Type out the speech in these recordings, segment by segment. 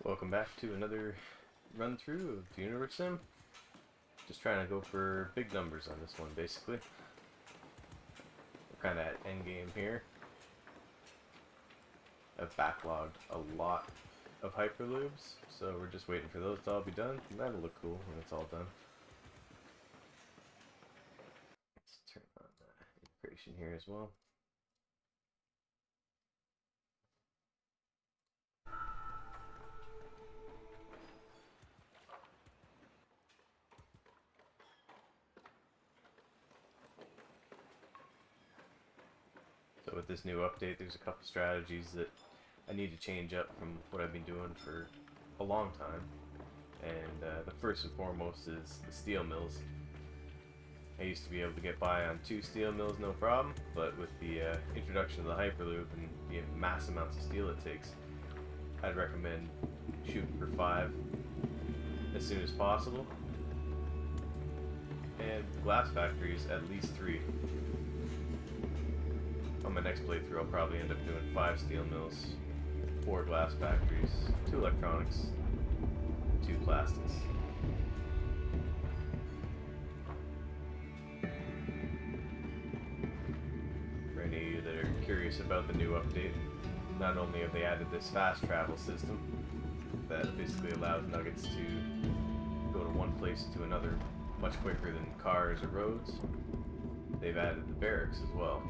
Welcome back to another run through of Universim. Just trying to go for big numbers on this one, basically. We're kind of at endgame here. I've backlogged a lot of Hyperlubes, so we're just waiting for those to all be done, and that'll look cool when it's all done. Let's turn on the integration here as well. So with this new update, there's a couple strategies that I need to change up from what I've been doing for a long time. And the first and foremost is the steel mills. I used to be able to get by on 2 steel mills no problem, but with the introduction of the Hyperloop and the mass amounts of steel it takes, I'd recommend shooting for 5 as soon as possible. And the glass factories, at least 3. On my next playthrough, I'll probably end up doing 5 steel mills, 4 glass factories, 2 electronics, 2 plastics. For any of you that are curious about the new update, not only have they added this fast travel system that basically allows nuggets to go to one place to another much quicker than cars or roads, they've added the barracks as well.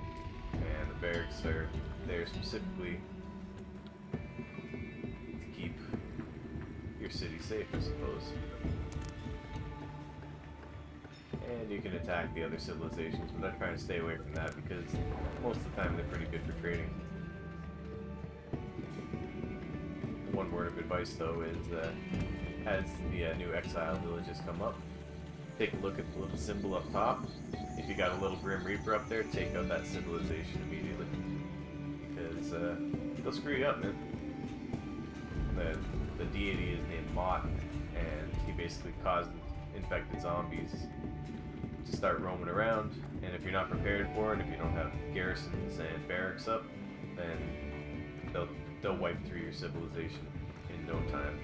And the barracks are there specifically to keep your city safe, I suppose. And you can attack the other civilizations, but I'm trying to stay away from that because most of the time they're pretty good for trading. One word of advice though is, as the new exile villages come up, take a look at the little symbol up top. If you got a little Grim Reaper up there, take out that civilization immediately. Because they'll screw you up, man. The deity is named Mott, and he basically caused infected zombies to start roaming around. And if you're not prepared for it, if you don't have garrisons and barracks up, then they'll wipe through your civilization in no time.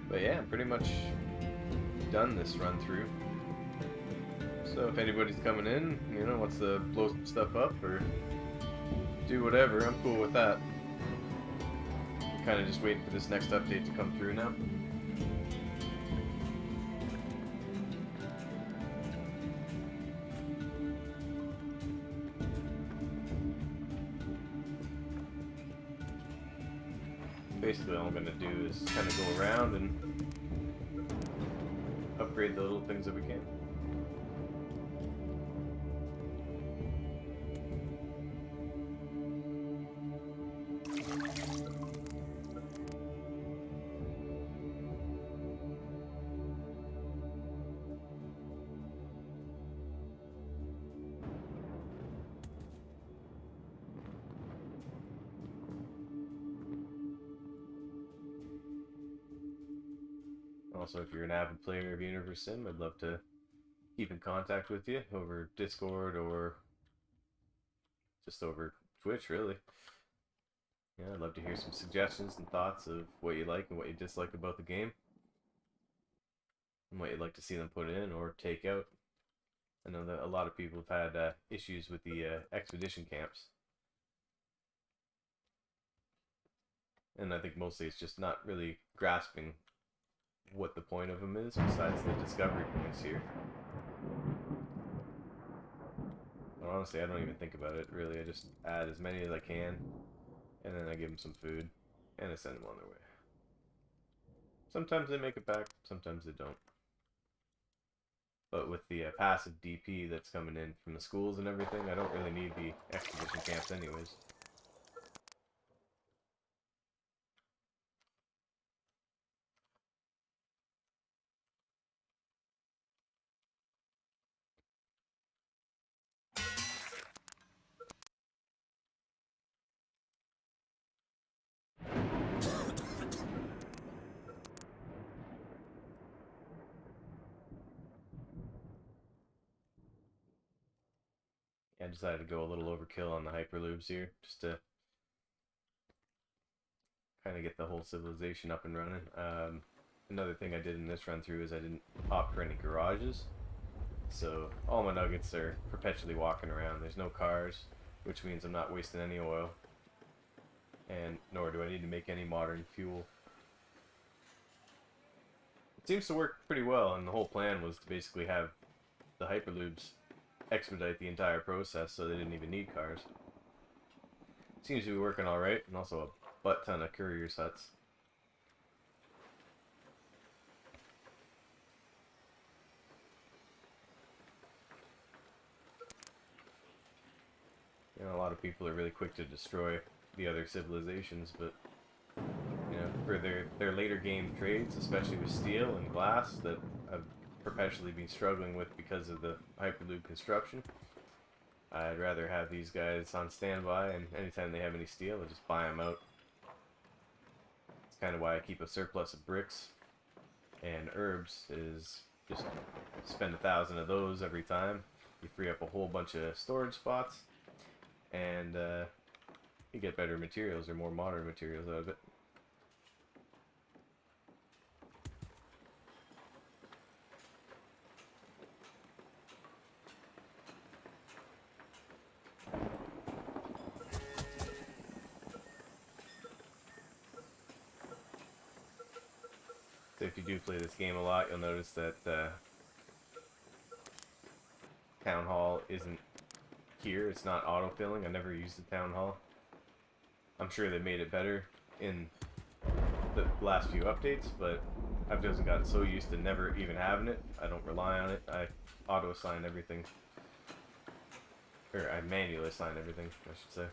But yeah, I'm pretty much done this run through. So if anybody's coming in, wants to blow some stuff up or do whatever, I'm cool with that. I'm kind of just waiting for this next update to come through now. Basically all I'm going to do is kind of go around and upgrade the little things that we can. Also, if you're an avid player of Universim, I'd love to keep in contact with you over Discord or just over Twitch, really. Yeah, I'd love to hear some suggestions and thoughts of what you like and what you dislike about the game, and what you'd like to see them put in or take out. I know that a lot of people have had issues with the expedition camps, and I think mostly it's just not really grasping what the point of them is besides the discovery points here. But honestly, I don't even think about it, really. I just add as many as I can, and then I give them some food, and I send them on their way. Sometimes they make it back, sometimes they don't. But with the passive DP that's coming in from the schools and everything, I don't really need the expedition camps anyways. I decided to go a little overkill on the Hyperlubes here, just to kind of get the whole civilization up and running. Another thing I did in this run through is I didn't opt for any garages, so all my nuggets are perpetually walking around. There's no cars, which means I'm not wasting any oil, and nor do I need to make any modern fuel. It seems to work pretty well, and the whole plan was to basically have the Hyperlubes expedite the entire process, so they didn't even need cars. Seems to be working alright, and also a butt ton of couriers huts. You know, a lot of people are really quick to destroy the other civilizations, but you know, for their later game trades, especially with steel and glass that I've perpetually been struggling with because of the Hyperloop construction, I'd rather have these guys on standby, and anytime they have any steel, I just buy them out. It's kind of why I keep a surplus of bricks and herbs, is just spend 1,000 of those every time. You free up a whole bunch of storage spots, and you get better materials, or more modern materials out of it. So if you do play this game a lot, you'll notice that Town Hall isn't here. It's not autofilling. I never used the Town Hall. I'm sure they made it better in the last few updates, but I've just gotten so used to never even having it. I don't rely on it. I auto-assign everything. Or I manually assign everything, I should say.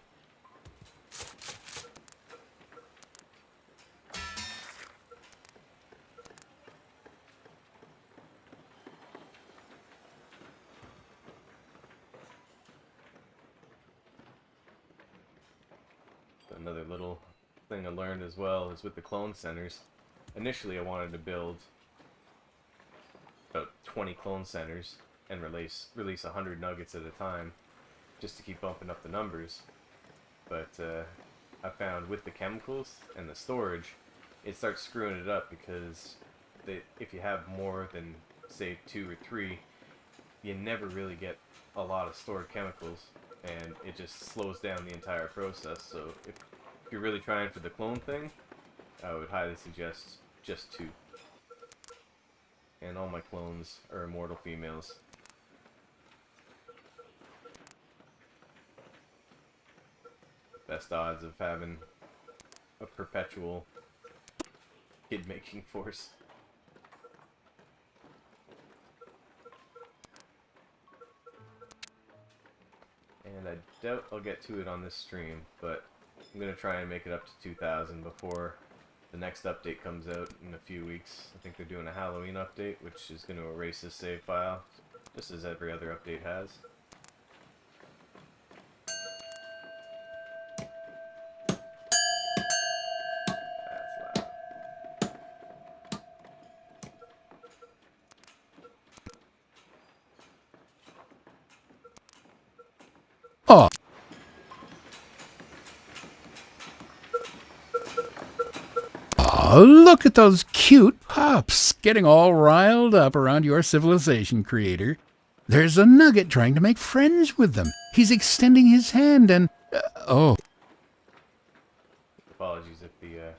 Another little thing I learned as well is with the clone centers. Initially I wanted to build about 20 clone centers and release 100 nuggets at a time, just to keep bumping up the numbers. But I found with the chemicals and the storage, it starts screwing it up, because if you have more than, say, 2 or 3, you never really get a lot of stored chemicals, and it just slows down the entire process. So if you're really trying for the clone thing, I would highly suggest just 2. And all my clones are immortal females. Best odds of having a perpetual kid-making force. And I doubt I'll get to it on this stream, but I'm going to try and make it up to 2,000 before the next update comes out in a few weeks. I think they're doing a Halloween update, which is going to erase this save file, just as every other update has. That's loud. Oh. Oh, look at those cute pups getting all riled up around your civilization creator. There's a nugget trying to make friends with them. He's extending his hand and... oh. Apologies if the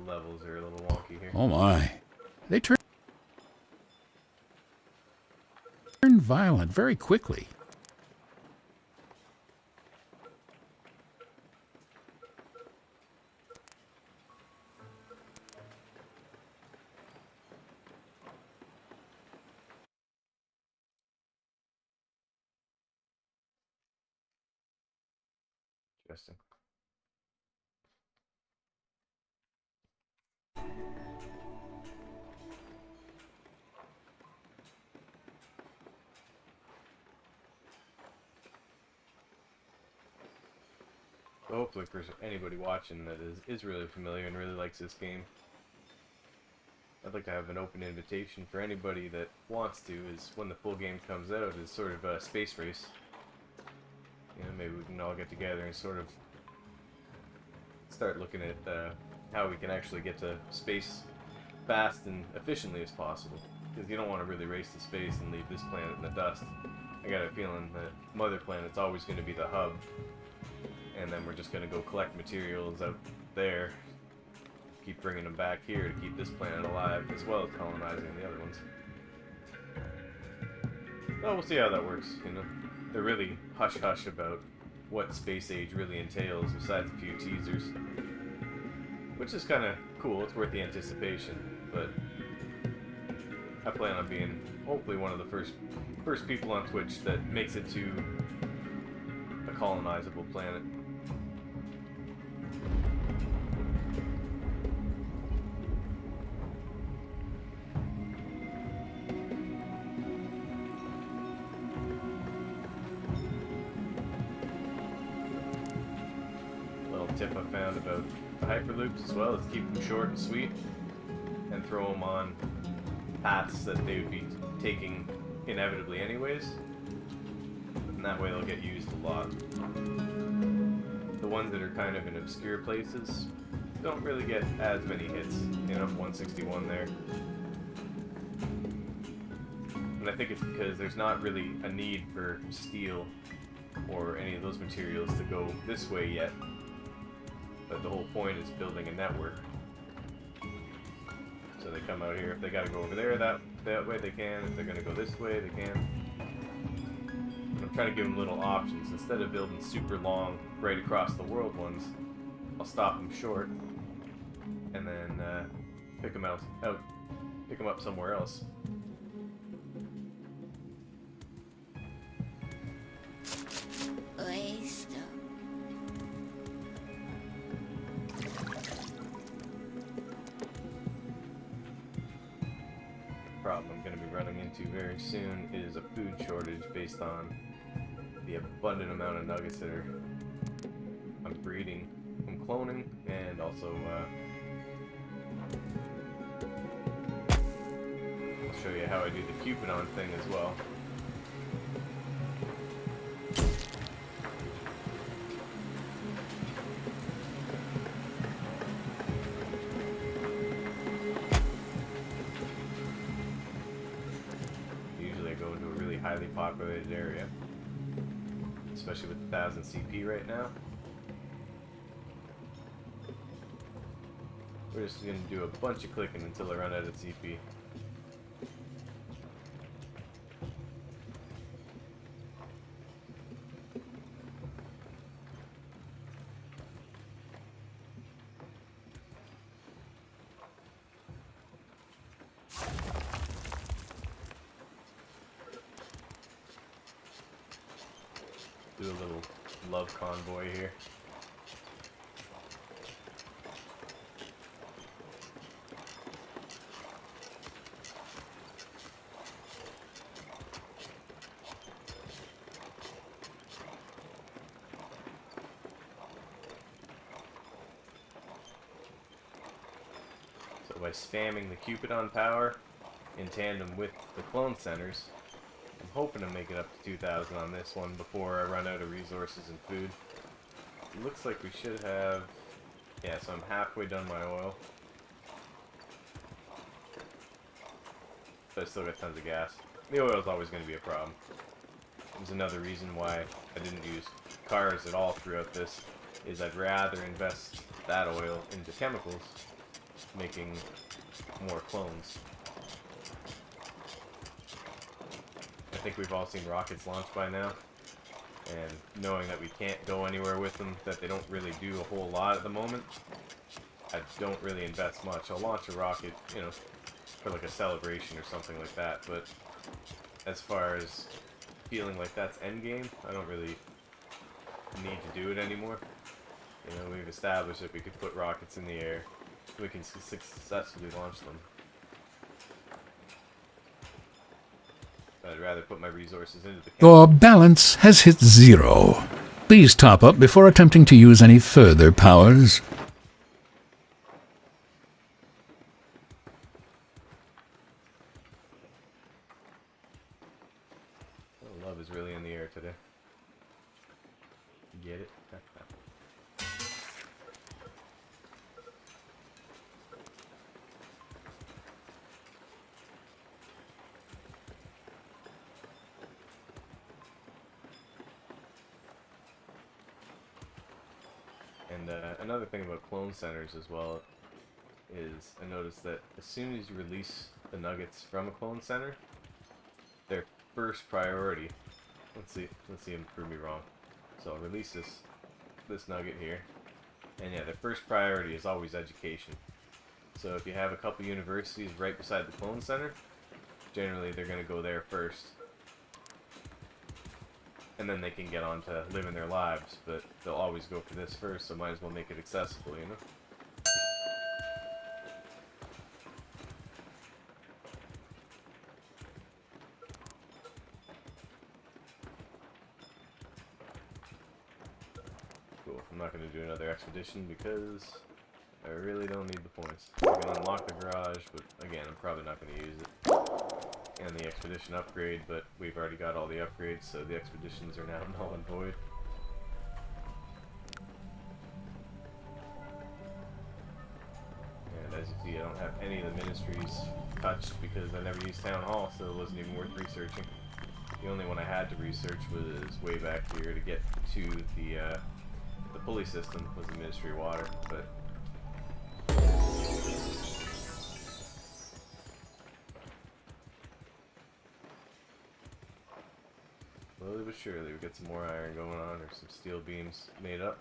levels are a little wonky here. Oh my. They turn violent very quickly. Interesting. So hopefully for anybody watching that is really familiar and really likes this game, I'd like to have an open invitation for anybody that wants to, is when the full game comes out, is sort of a space race. You know, maybe we can all get together and sort of start looking at how we can actually get to space fast and efficiently as possible. Because you don't want to really race to space and leave this planet in the dust. I got a feeling that Mother Planet's always going to be the hub, and then we're just going to go collect materials out there, keep bringing them back here to keep this planet alive, as well as colonizing the other ones. Well, we'll see how that works, you know. They're really hush-hush about what space age really entails, besides a few teasers. Which is kind of cool, it's worth the anticipation, but I plan on being, hopefully, one of the first people on Twitch that makes it to a colonizable planet. Little tip I found about the Hyperloops as well is keep them short and sweet, and throw them on paths that they would be taking inevitably anyways, and that way they'll get used a lot. The ones that are kind of in obscure places don't really get as many hits, you know, 161 there. And I think it's because there's not really a need for steel or any of those materials to go this way yet, but the whole point is building a network. So they come out here. If they gotta go over there, that way they can. If they're gonna go this way, they can. I'm trying to give them little options. Instead of building super long, right across the world ones, I'll stop them short, and then pick them up somewhere else. Problem I'm going to be running into very soon is a food shortage based on the abundant amount of nuggets that I'm breeding from cloning, and also I'll show you how I do the Cupidon thing as well. Highly populated area, especially with 1000 CP right now. We're just going to do a bunch of clicking until I run out of CP. Do a little love convoy here. So by spamming the Cupidon power in tandem with the clone centers, I'm hoping to make it up to 2,000 on this one before I run out of resources and food. It looks like we should have... Yeah, so I'm halfway done my oil. But I still got tons of gas. The oil is always going to be a problem. There's another reason why I didn't use cars at all throughout this, is I'd rather invest that oil into chemicals, making more clones. I think we've all seen rockets launch by now, and knowing that we can't go anywhere with them, that they don't really do a whole lot at the moment, I don't really invest much. I'll launch a rocket, you know, for like a celebration or something like that, but as far as feeling like that's endgame, I don't really need to do it anymore. You know, we've established that we could put rockets in the air, we can successfully launch them. I'd rather put my resources into the Your balance has hit 0. Please top up before attempting to use any further powers. Oh, love is really in the air today. Get it? And another thing about clone centers as well is I noticed that as soon as you release the nuggets from a clone center, their first priority. Let's see him prove me wrong. So I'll release this nugget here, and yeah, their first priority is always education. So if you have a couple universities right beside the clone center, generally they're going to go there first, and then they can get on to living their lives, but they'll always go for this first, so might as well make it accessible, you know? Cool. I'm not going to do another expedition because I really don't need the points. I can unlock the garage, but again, I'm probably not going to use it. And the expedition upgrade, but we've already got all the upgrades, so the expeditions are now null and void. And as you see, I don't have any of the ministries touched because I never used Town Hall, so it wasn't even worth researching. The only one I had to research was way back here to get to the pulley system was the Ministry of Water, but slowly but surely we get some more iron going on, or some steel beams made up.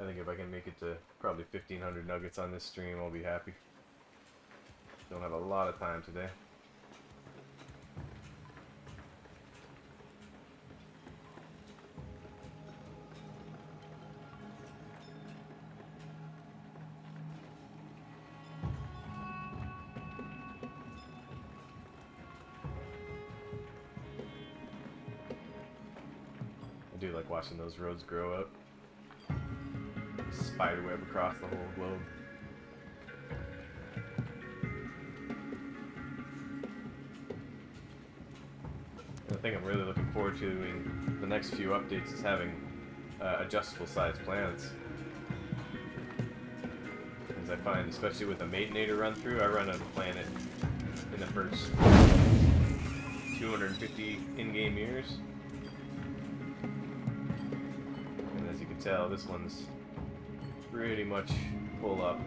I think if I can make it to probably 1,500 nuggets on this stream, I'll be happy. Don't have a lot of time today. I do like watching those roads grow up. Spiderweb across the whole globe. And the thing I'm really looking forward to in the next few updates is having adjustable sized planets. As I find, especially with the Matenator run through, I run a planet in the first 250 in-game years. And as you can tell, this one's pretty much full up.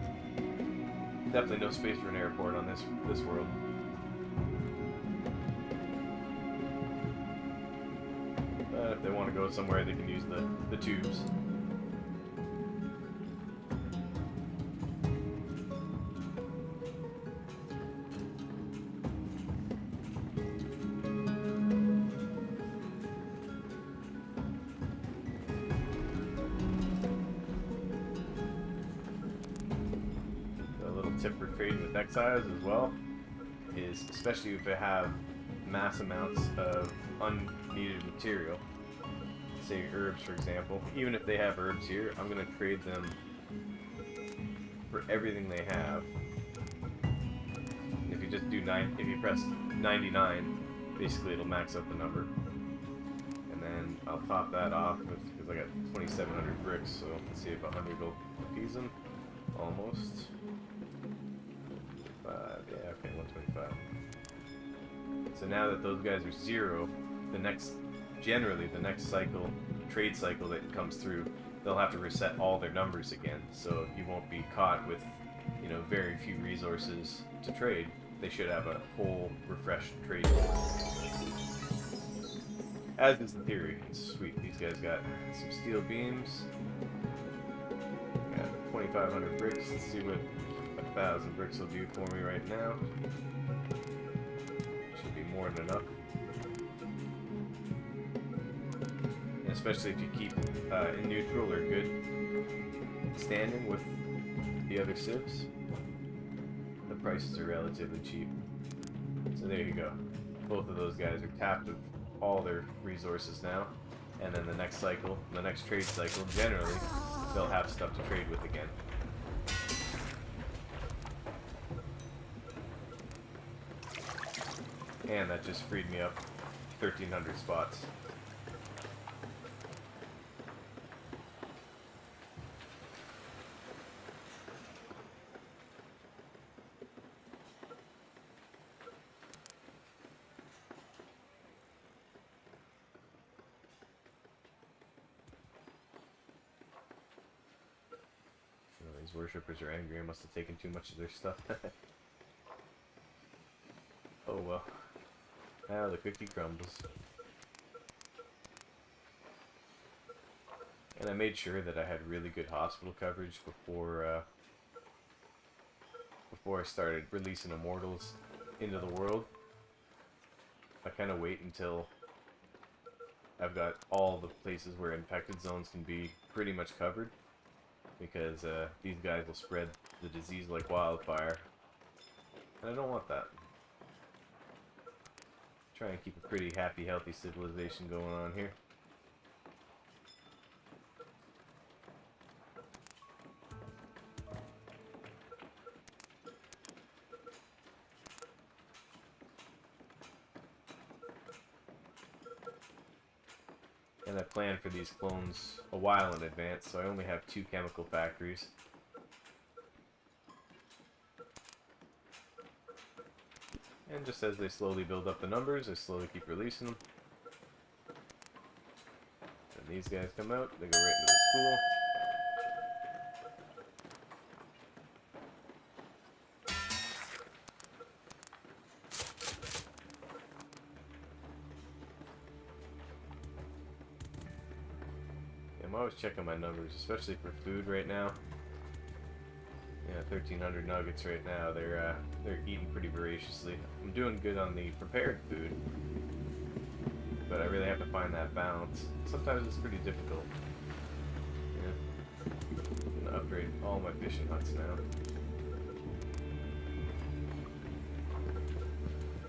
Definitely no space for an airport on this world. But if they want to go somewhere, they can use the tubes. Tip for trading with exiles as well is, especially if they have mass amounts of unneeded material, say herbs for example, even if they have herbs here, I'm going to trade them for everything they have. And if you just do if you press 99, basically it'll max out the number. And then I'll top that off because I got 2,700 bricks, so let's see if 100 will appease them. Almost. Yeah, okay, 125. So now that those guys are 0, generally the next cycle, trade cycle that comes through, they'll have to reset all their numbers again. So you won't be caught with, you know, very few resources to trade. They should have a whole refreshed trade board. As is the theory. It's sweet. These guys got some steel beams. Got 2,500 bricks. Let's see what 1,000 bricks will do for me right now. Should be more than enough. And especially if you keep in neutral or good standing with the other civs, the prices are relatively cheap. So there you go. Both of those guys are tapped of all their resources now. And then the next cycle, the next trade cycle, generally, they'll have stuff to trade with again. And that just freed me up 1,300 spots. These worshippers are angry. I must have taken too much of their stuff. Oh well. Now the cookie crumbles. And I made sure that I had really good hospital coverage before I started releasing Immortals into the world. I kind of wait until I've got all the places where infected zones can be pretty much covered, because these guys will spread the disease like wildfire, and I don't want that. Try and keep a pretty happy, healthy civilization going on here. And I planned for these clones a while in advance, so I only have 2 chemical factories. And just as they slowly build up the numbers, I slowly keep releasing them. And these guys come out, they go right into the school. I'm always checking my numbers, especially for food right now. Yeah, 1,300 nuggets right now. They're eating pretty voraciously. I'm doing good on the prepared food, but I really have to find that balance. Sometimes it's pretty difficult. Yeah. I'm gonna upgrade all my fishing huts now.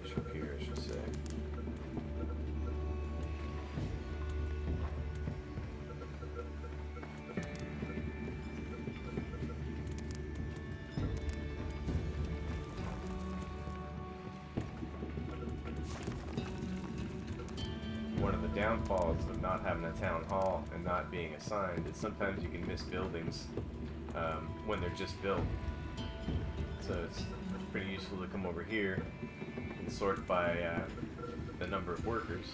Fishing pier, I should say. One of the downfalls of not having a town hall and not being assigned is sometimes you can miss buildings when they're just built. So it's pretty useful to come over here and sort by the number of workers.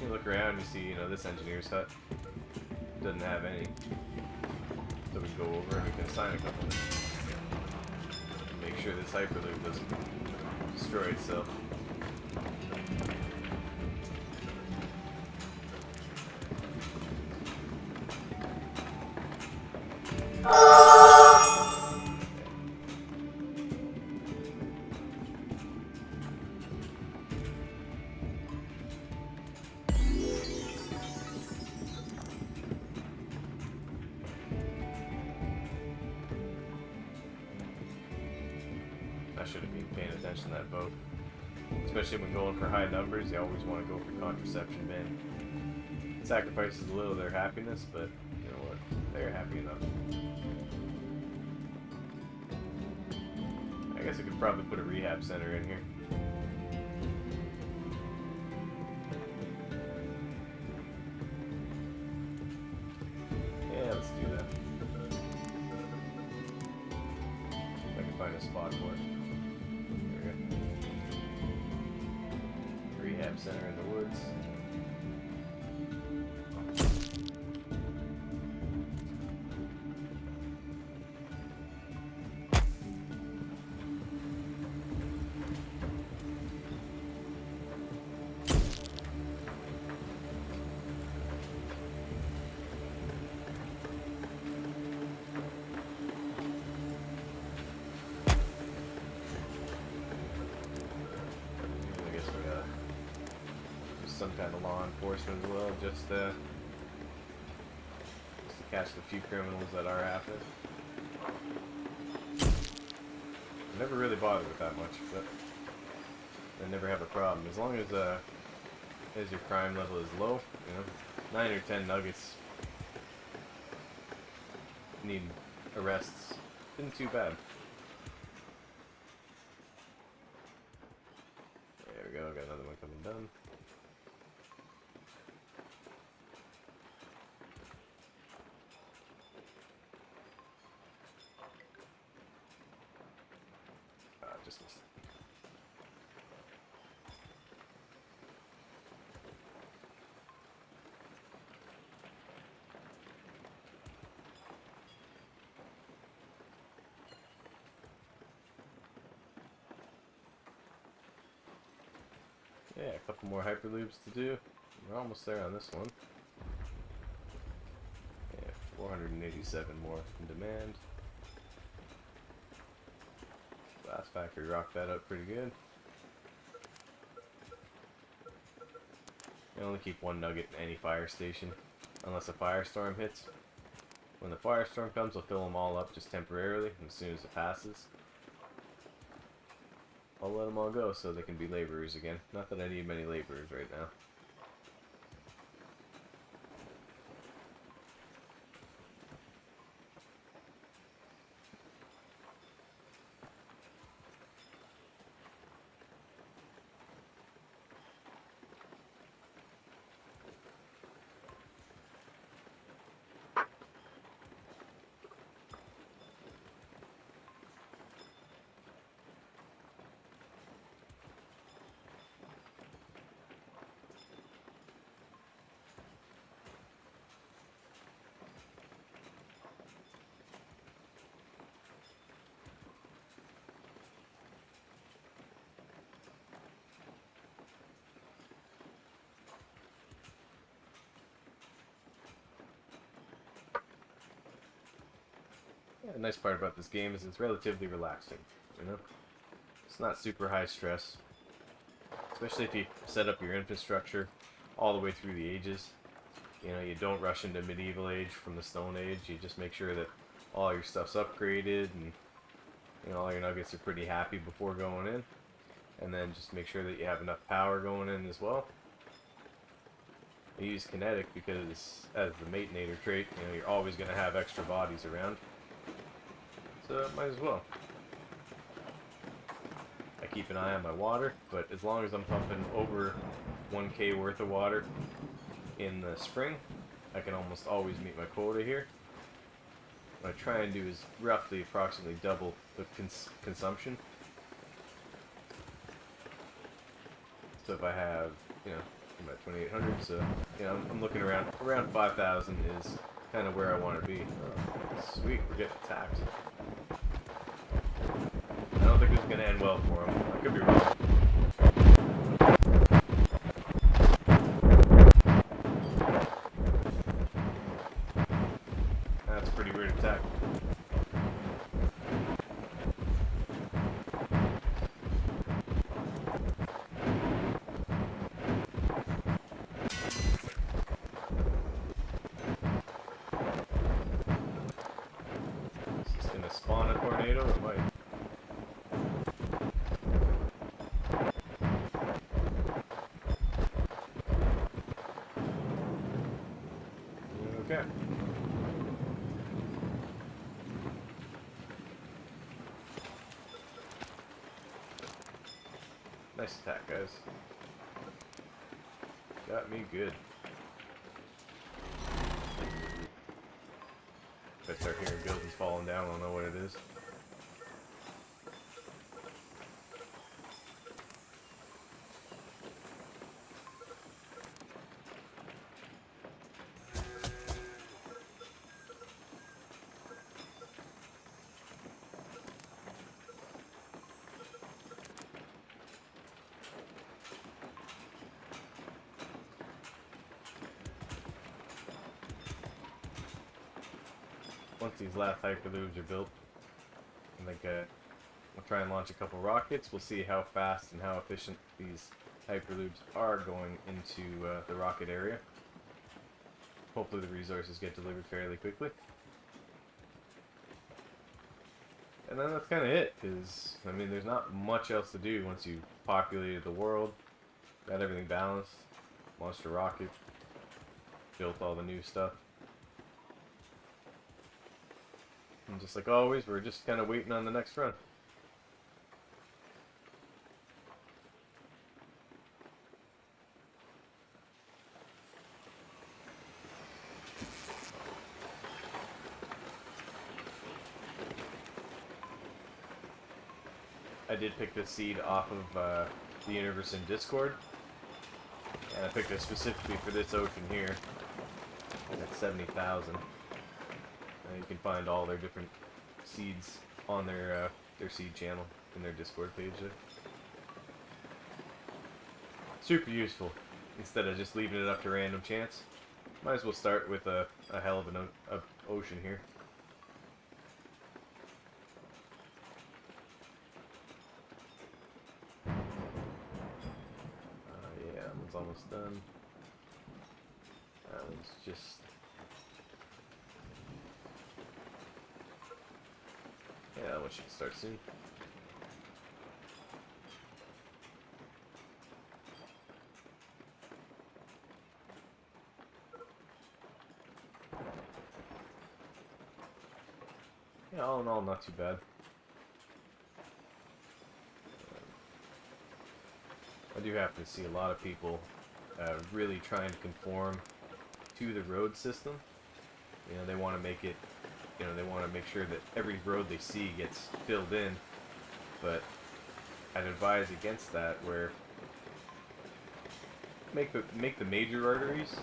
You look around, you see, this engineer's hut doesn't have any. So we can go over and we can assign a couple. Make sure this Hyperloop doesn't destroy itself. I should have been paying attention to that boat. Especially when going for high numbers, you always want to go for contraception bin. It sacrifices a little of their happiness, but you know what? They're happy enough. I guess I could probably put a rehab center in here. Yeah, let's do that. If I can find a spot for it. There we go. Rehab center in the woods. Some kind of law enforcement as well, just to catch the few criminals that are happening. I never really bothered with that much, but I never have a problem. As long as your crime level is low, 9 or 10 nuggets need arrests. Isn't too bad. There we we go, got another one coming done. Just missed it. Yeah, a couple more Hyperlubes to do. We're almost there on this one. Yeah, 487 more in demand. Last factory rocked that up pretty good. You only keep one nugget in any fire station, unless a firestorm hits. When the firestorm comes, I'll fill them all up just temporarily, and as soon as it passes, I'll let them all go so they can be laborers again. Not that I need many laborers right now. Yeah, the nice part about this game is it's relatively relaxing, you know? It's not super high stress, especially if you set up your infrastructure all the way through the ages. You know, you don't rush into medieval age from the Stone Age. You just make sure that all your stuff's upgraded and, you know, all your nuggets are pretty happy before going in. And then just make sure that you have enough power going in as well. I use kinetic because, as the Matenator trait, you know, you're always going to have extra bodies around. So, might as well. I keep an eye on my water, but as long as I'm pumping over 1k worth of water in the spring, I can almost always meet my quota here. What I try and do is roughly approximately double the consumption. So if I have, you know, I'm at 2,800, so, you know, I'm looking around 5,000 is kind of where I want to be. Sweet, we're getting attacked. I don't think this is going to end well for him. I could be wrong. That's a pretty weird attack. Is this going to spawn a tornado? It might. Okay. Nice attack, guys. Got me good. If I start hearing buildings falling down, I don't know what it is. Once these last Hyperlubes are built, I think we'll try and launch a couple rockets. We'll see how fast and how efficient these Hyperlubes are going into the rocket area. Hopefully the resources get delivered fairly quickly. And then that's kind of it, because, I mean, there's not much else to do once you've populated the world, got everything balanced, launched a rocket, built all the new stuff. And just like always, we're just kind of waiting on the next run. I did pick this seed off of the Universim Discord, and I picked it specifically for this ocean here. That's 70,000. You can find all their different seeds on their seed channel in their Discord page there. Super useful. Instead of just leaving it up to random chance, might as well start with a hell of an ocean here. Yeah, that one's almost done. That one's just... Yeah, that one should start soon. Yeah, all in all, not too bad. I do happen to see a lot of people really trying to conform to the road system. You know, they want to make it, you know, they want to make sure that every road they see gets filled in. But I'd advise against that, where make the major arteries,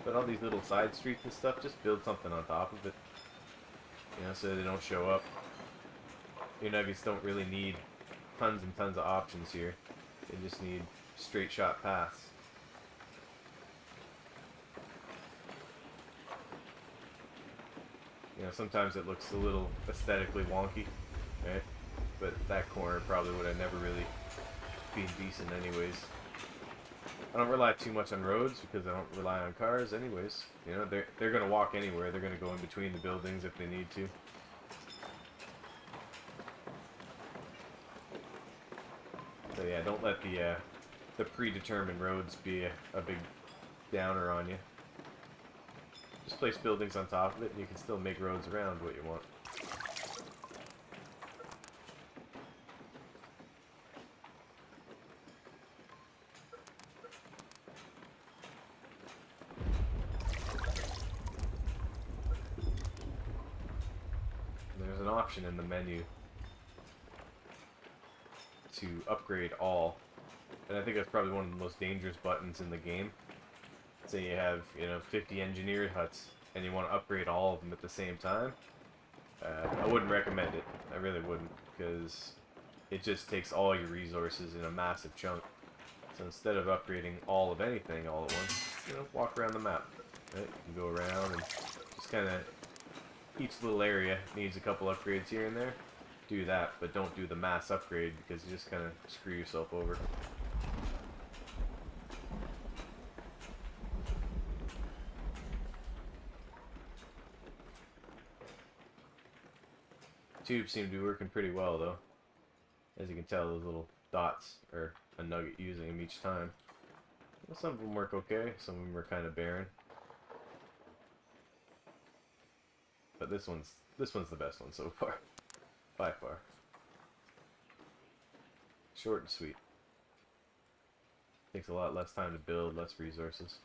but all these little side streets and stuff, just build something on top of it. You know, so they don't show up. Your nuggets don't really need tons and tons of options here. They just need straight shot paths. You know, sometimes it looks a little aesthetically wonky, right? But that corner probably would have never really been decent anyways. I don't rely too much on roads because I don't rely on cars anyways. You know, they're gonna walk anywhere. They're gonna go in between the buildings if they need to. So yeah, don't let the predetermined roads be a big downer on you. Just place buildings on top of it and you can still make roads around what you want. There's an option in the menu to upgrade all, and I think that's probably one of the most dangerous buttons in the game. Say you have, you know, 50 engineered huts and you want to upgrade all of them at the same time. I wouldn't recommend it. I really wouldn't, because it just takes all your resources in a massive chunk. So instead of upgrading all of anything all at once, you know, walk around the map. Right? You can go around and just kind of, each little area needs a couple upgrades here and there. Do that, but don't do the mass upgrade because you just kind of screw yourself over. Tubes seem to be working pretty well though. As you can tell, those little dots are a nugget using them each time. Well, some of them work okay, some of them are kind of barren. But this one's the best one so far, by far. Short and sweet. Takes a lot less time to build, less resources.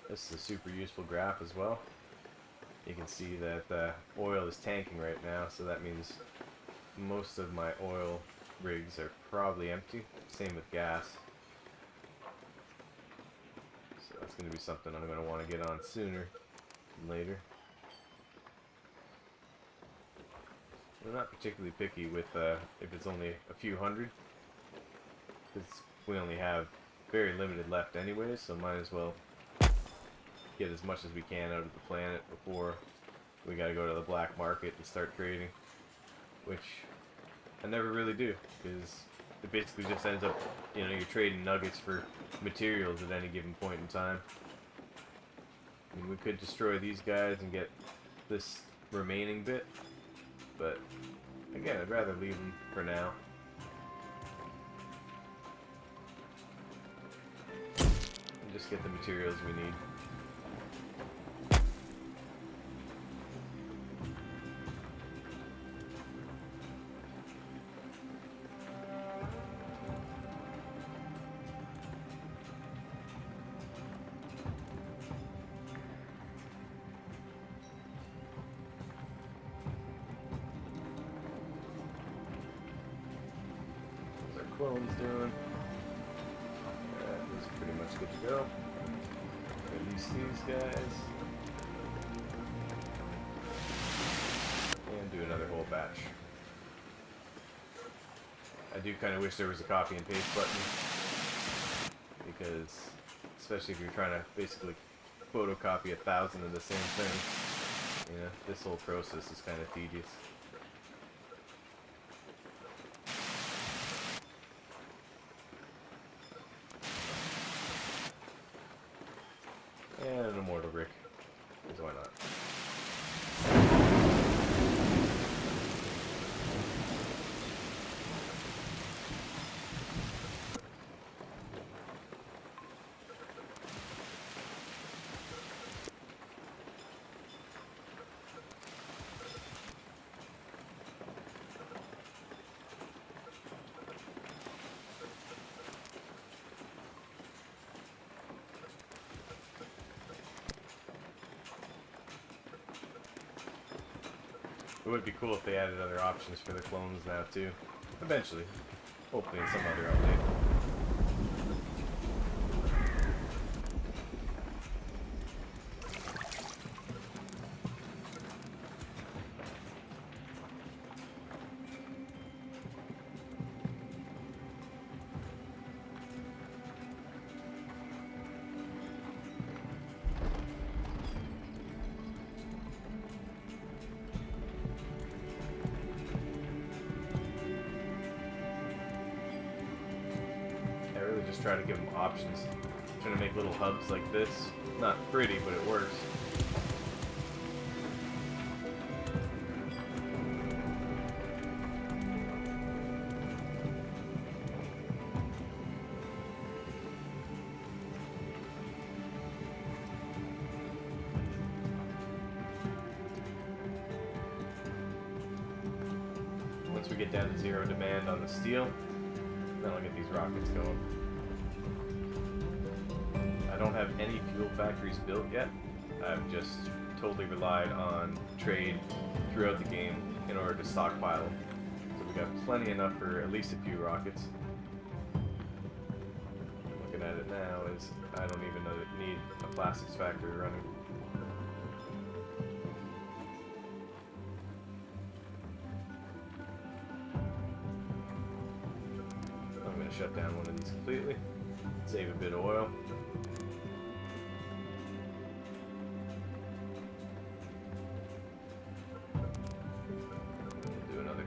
This is a super useful graph as well. You can see that the oil is tanking right now, so that means most of my oil rigs are probably empty. Same with gas. So that's going to be something I'm going to want to get on sooner than later. I'm not particularly picky with if it's only a few hundred, because we only have very limited left anyways, so might as well get as much as we can out of the planet before we gotta go to the black market and start trading, which I never really do, because it basically just ends up, you know, you're trading nuggets for materials at any given point in time. I mean, we could destroy these guys and get this remaining bit, but again, I'd rather leave them for now. just get the materials we need. Clone's doing. That is pretty much good to go. Release these guys. And do another whole batch. I do kind of wish there was a copy and paste button. Because, especially if you're trying to basically photocopy 1,000 of the same thing, you know, this whole process is kind of tedious. And an immortal brick, because why not? It would be cool if they added other options for the clones now too. Eventually. Hopefully in some other update. Just try to give them options. Trying to make little hubs like this. Not pretty, but it works. Once we get down to 0 demand on the steel, then I'll get these rockets going. I don't have any fuel factories built yet. I've just totally relied on trade throughout the game in order to stockpile them. So we got plenty enough for at least a few rockets. Looking at it now is I don't even need a plastics factory running. I'm going to shut down one of these completely, save a bit of oil.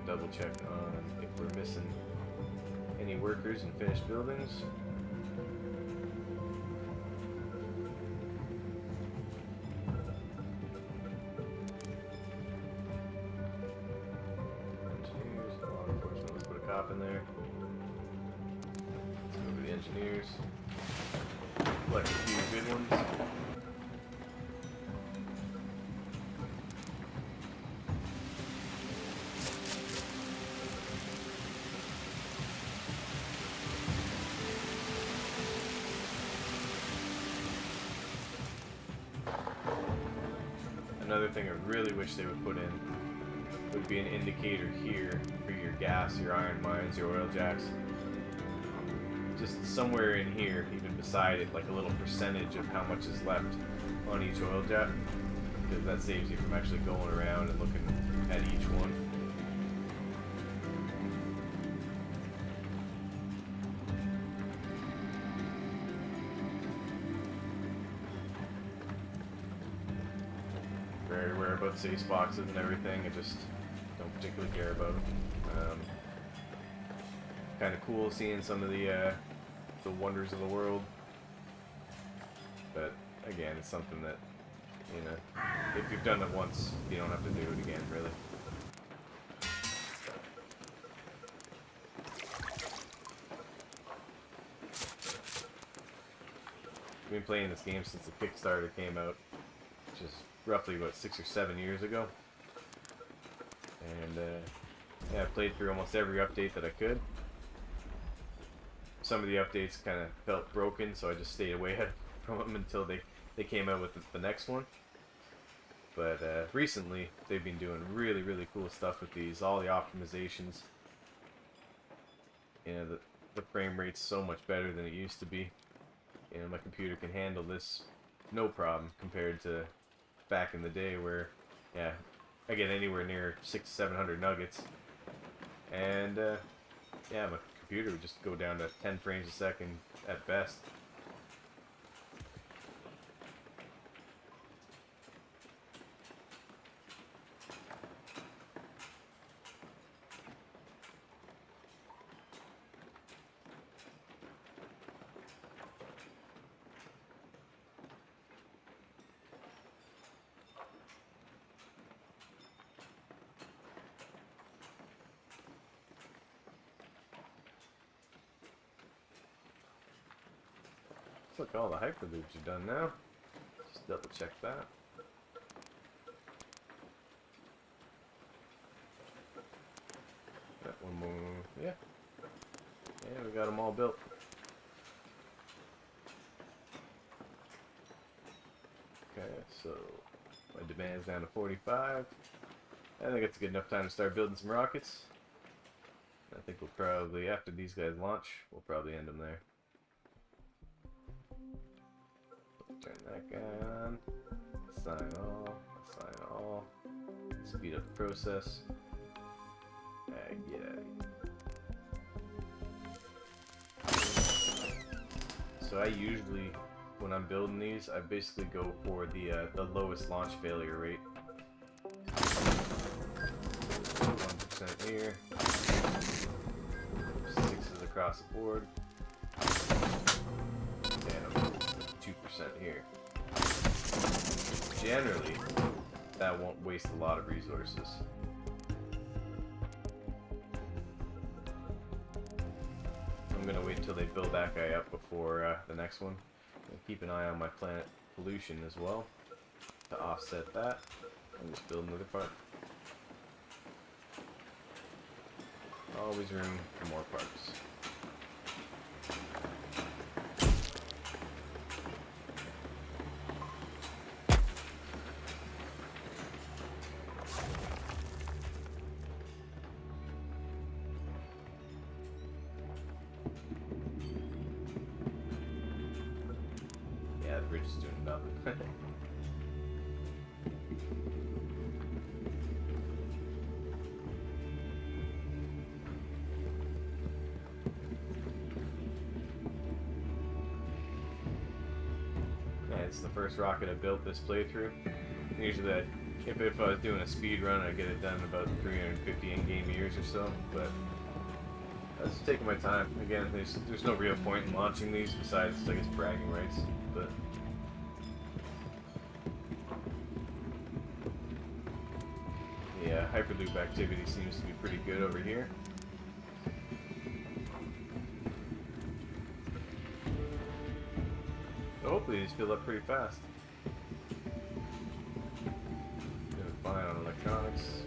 Double check on if we're missing any workers in finished buildings. Engineers, law enforcement, let's put a cop in there. Let's go over the engineers. Select a few good ones. Another thing I really wish they would put in would be an indicator here for your gas, your iron mines, your oil jacks. Just somewhere in here, even beside it, like a little percentage of how much is left on each oil jack, because that saves you from actually going around and looking at each one. Very aware about safe boxes and everything. I just don't particularly care about them. Kind of cool seeing some of the wonders of the world, but again, it's something that, you know, if you've done it once, you don't have to do it again, really. been playing this game since the Kickstarter came out, which is roughly about 6 or 7 years ago. And yeah, I played through almost every update that I could. Some of the updates kind of felt broken, so I just stayed away from them until they came out with the next one. But recently, they've been doing really, really cool stuff with these. All the optimizations. You know, the frame rate's so much better than it used to be. You know, my computer can handle this no problem compared to back in the day where, yeah, I get anywhere near 600 to 700 nuggets. And, yeah, my computer would just go down to 10 frames a second at best. Look, all the Hyperlubes are done now. Just double check that. Got one more. Yeah. Yeah, we got them all built. Okay, so my demand's down to 45. I think it's a good enough time to start building some rockets. I think we'll probably, after these guys launch, we'll probably end them there. Turn that guy on. Sign all. Sign all. Speed up the process. Get out of here. So I usually, when I'm building these, I basically go for the lowest launch failure rate. 1% here. 6s across the board. And 2% here. Generally, that won't waste a lot of resources. I'm gonna wait until they build that guy up before the next one. And keep an eye on my planet pollution as well to offset that. And just build another part. Always room for more parts. Yeah, the bridge is doing nothing. It's the first rocket I built this playthrough. Usually, if I was doing a speed run, I'd get it done in about 350 in-game years or so. But I was just taking my time. Again, there's no real point in launching these besides, I guess, bragging rights. But yeah, Hyperloop activity seems to be pretty good over here. Hopefully these fill up pretty fast. Doing fine on electronics.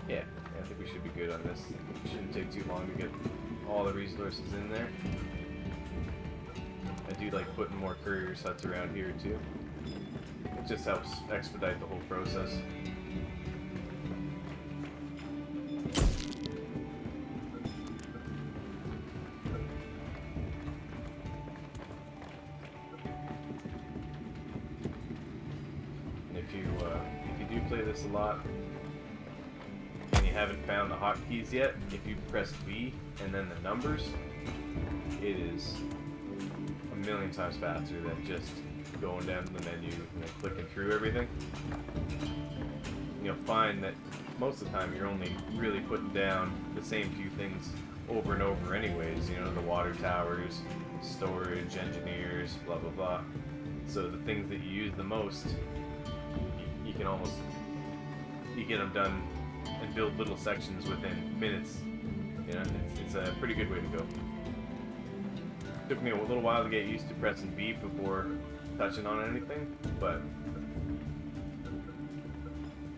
Yeah, I think we should be good on this. It shouldn't take too long to get all the resources in there. I do like putting more courier huts around here too. It just helps expedite the whole process. If you do play this a lot and you haven't found the hotkeys yet, if you press V and then the numbers, it is a million times faster than just going down to the menu and then clicking through everything. You'll find that most of the time you're only really putting down the same few things over and over anyways, you know, the water towers, storage, engineers, blah blah blah. So the things that you use the most, you can almost, you get them done and build little sections within minutes. You know, it's a pretty good way to go. Took me a little while to get used to pressing B before touching on anything, but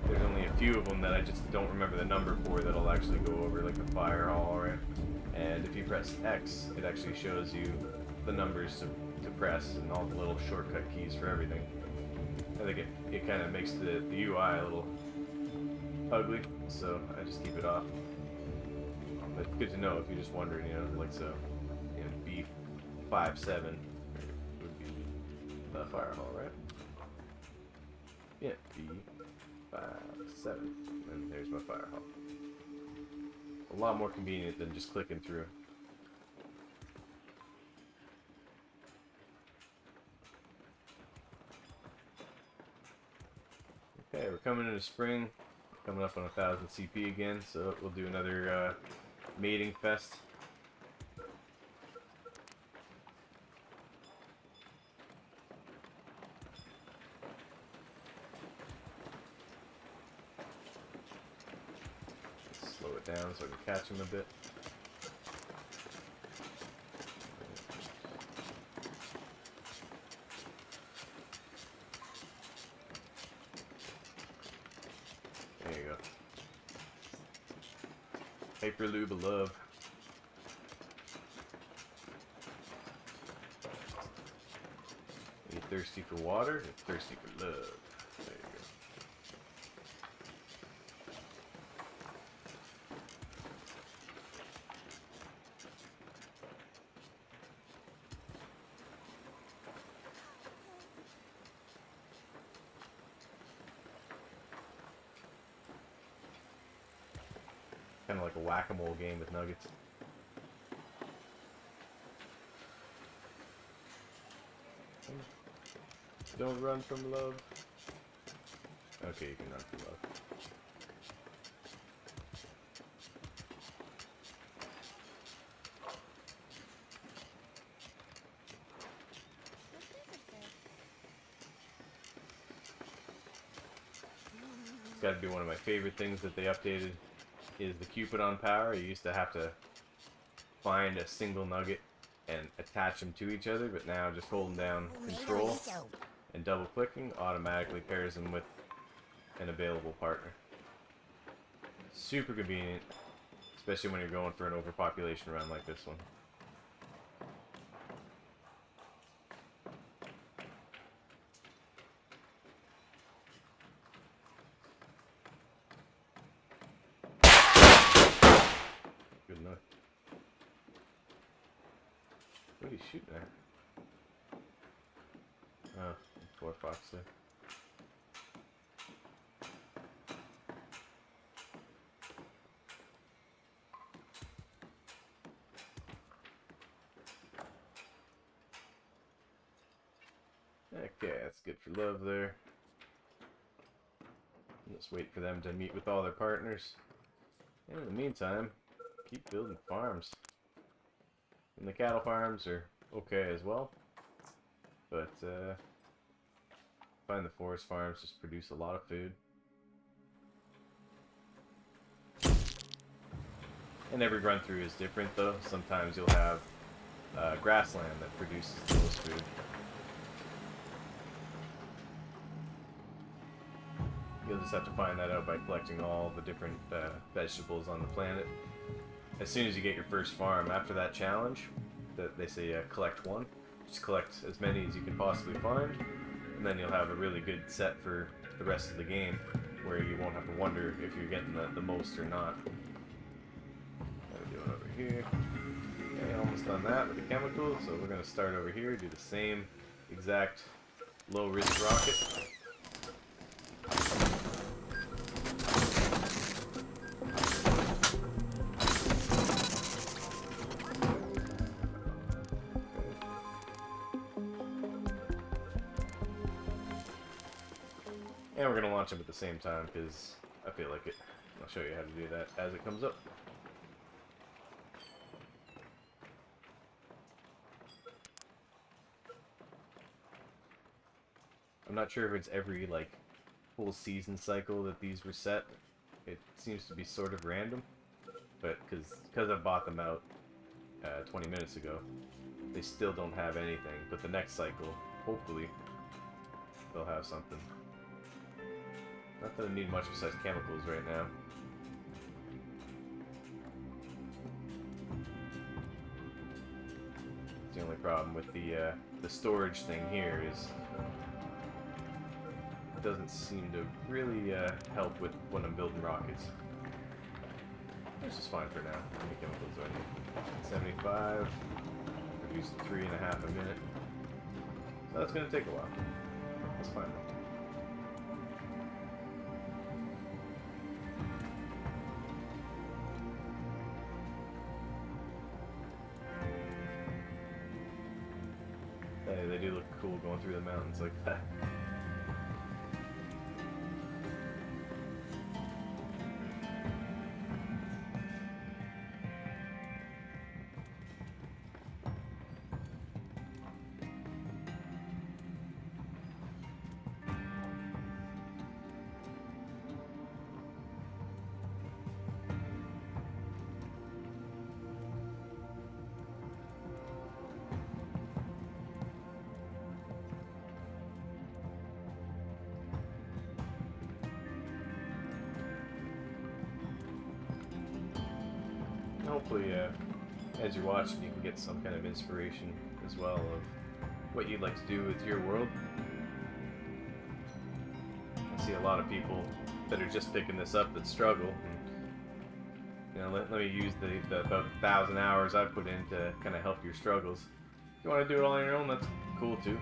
there's only a few of them that I just don't remember the number for that I'll actually go over, like the fire hall, right? And if you press X, it actually shows you the numbers to press and all the little shortcut keys for everything. I think it kind of makes the UI a little ugly, so I just keep it off. But it's good to know if you're just wondering, you know, like so, you know, B57 would be the fire hall, right? Yeah, B57, and there's my fire hall. A lot more convenient than just clicking through. Okay, we're coming into spring, coming up on 1000 CP again, so we'll do another mating fest. Slow it down so I can catch him a bit. There you go. Hyperlube of love. You're thirsty for water, you're thirsty for love. There you go. Kind of like a whack-a-mole game with nuggets. Don't run from love. Okay, you can run from love. It's got to be one of my favorite things that they updated is the Cupid on power. You used to have to find a single nugget and attach them to each other, but now just holding down control and double clicking automatically pairs them with an available partner. Super convenient, especially when you're going for an overpopulation run like this one. Good enough. What are you shooting at? Oh, poor fox there. Okay, that's good for love there. Just wait for them to meet with all their partners. And in the meantime, keep building farms. And the cattle farms are okay as well. But, I find the forest farms just produce a lot of food. And every run through is different though. Sometimes you'll have grassland that produces the most food. You'll just have to find that out by collecting all the different vegetables on the planet. As soon as you get your first farm, after that challenge, that they say collect one, just collect as many as you can possibly find, and then you'll have a really good set for the rest of the game, where you won't have to wonder if you're getting the most or not. What are we doing over here? Okay, almost done that with the chemical, so we're going to start over here, do the same exact low-risk rocket. And we're going to launch them at the same time because I feel like it. I'll show you how to do that as it comes up. I'm not sure if it's every like full season cycle that these were set. It seems to be sort of random, but because I bought them out 20 minutes ago. They still don't have anything, but the next cycle, hopefully, they'll have something. Not that I need much besides chemicals right now. The only problem with the storage thing here is it doesn't seem to really help with when I'm building rockets. This is fine for now. How many chemicals do I need? 75. Produce 3.5 a minute. So that's going to take a while. That's fine. Hey, they do look cool going through the mountains like that. Hopefully, as you're watching, you can get some kind of inspiration as well of what you'd like to do with your world. I see a lot of people that are just picking this up that struggle. And, you know, let me use the about 1,000 hours I put in to kind of help your struggles. If you want to do it all on your own, that's cool too.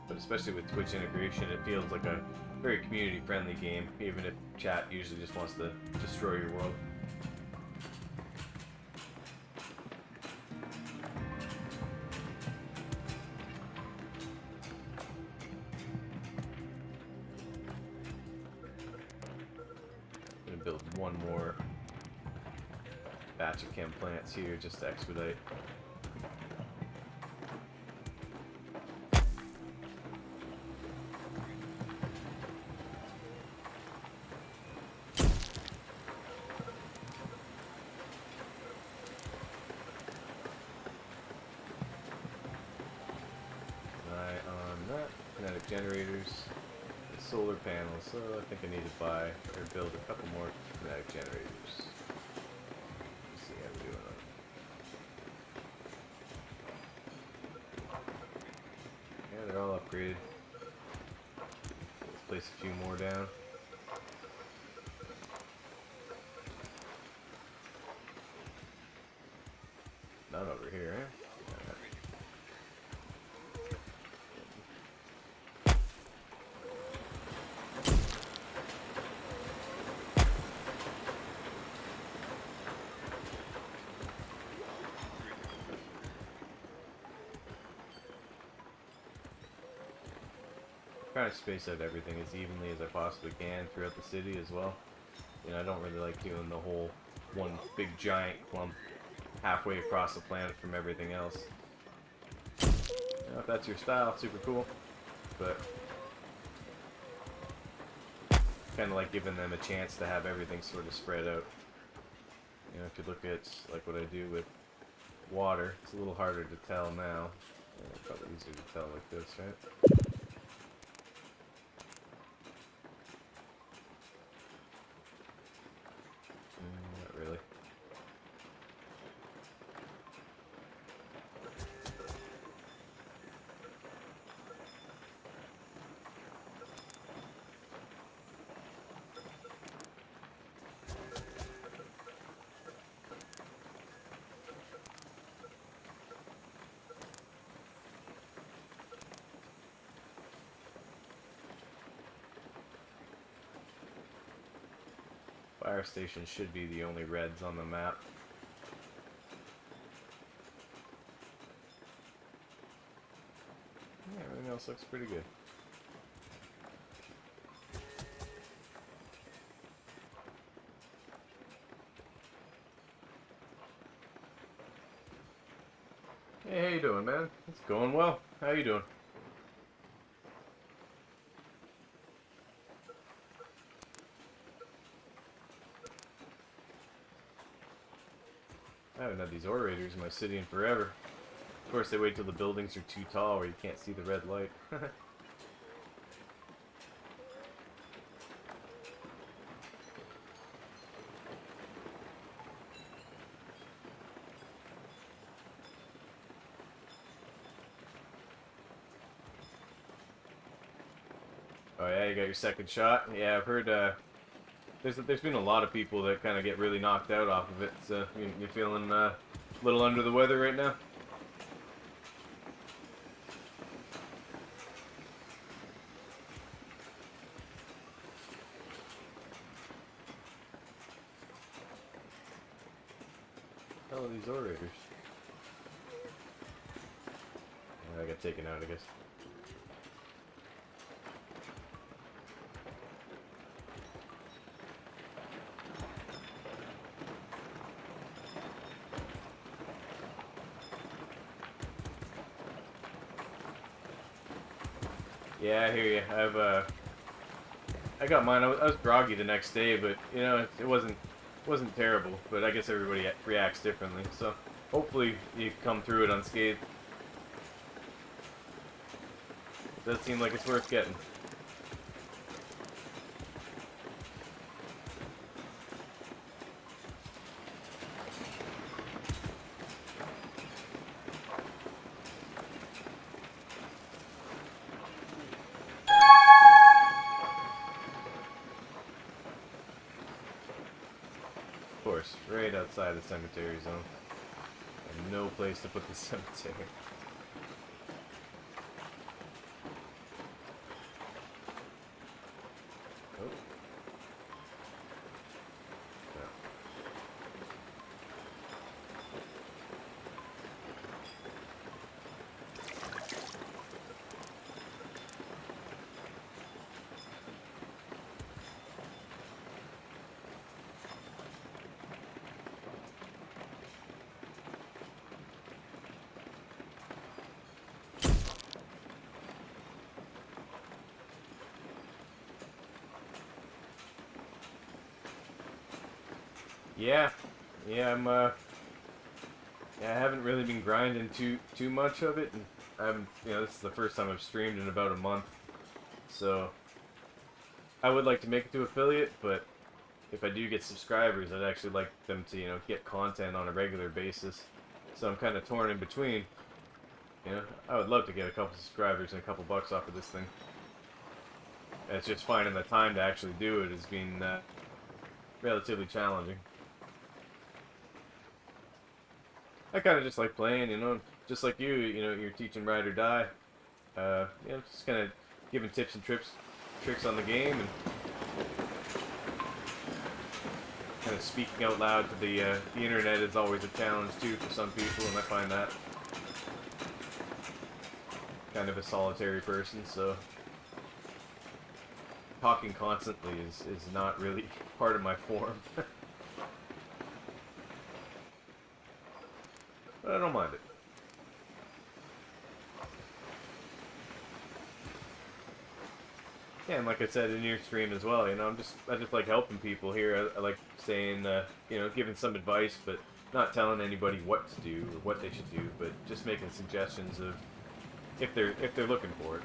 But especially with Twitch integration, it feels like a very community-friendly game, even if chat usually just wants to destroy your world. I'm gonna build one more batch of chem plants here just to expedite. Kinetic generators, and solar panels, so I think I need to buy or build a couple more kinetic generators. Let's see how we're doing on it. Yeah, they're all upgraded. Let's place a few more down. None over here, eh? Trying to space out everything as evenly as I possibly can throughout the city as well. You know, I don't really like doing the whole one big giant clump halfway across the planet from everything else. You know, if that's your style, super cool. But kind of like giving them a chance to have everything sort of spread out. You know, if you look at like what I do with water, it's a little harder to tell now. Yeah, probably easier to tell like this, right? Not really. Fire station should be the only reds on the map. Yeah, everything else looks pretty good. Hey, how you doing, man? It's going well. How you doing? I haven't had these orators in my city in forever. Of course, they wait till the buildings are too tall where you can't see the red light. Oh yeah, you got your second shot? Yeah, I've heard there's been a lot of people that kind of get really knocked out off of it, so you're feeling a little under the weather right now? Hell are these orators? I got taken out, I guess. Yeah, I hear you. I got mine. I was groggy the next day, but you know it wasn't terrible. But I guess everybody reacts differently. So hopefully you come through it unscathed. It does seem like it's worth getting. Of course, right outside the cemetery zone. And no place to put the cemetery. Oh. No. Yeah, yeah, yeah, I haven't really been grinding too much of it, and this is the first time I've streamed in about a month, so I would like to make it to affiliate, but if I do get subscribers, I'd actually like them to, get content on a regular basis, so I'm kind of torn in between. I would love to get a couple subscribers and a couple bucks off of this thing. And it's just finding the time to actually do it has been relatively challenging. I kind of just like playing, just like you, you're teaching Ride or Die. Just kind of giving tips and tricks on the game, and kind of speaking out loud to the internet is always a challenge too for some people, and I find that kind of a solitary person, so talking constantly is not really part of my form. But I don't mind it. Yeah, and like I said in your stream as well, I just like helping people here. I like saying, giving some advice, but not telling anybody what to do or what they should do, but just making suggestions of if they're looking for it.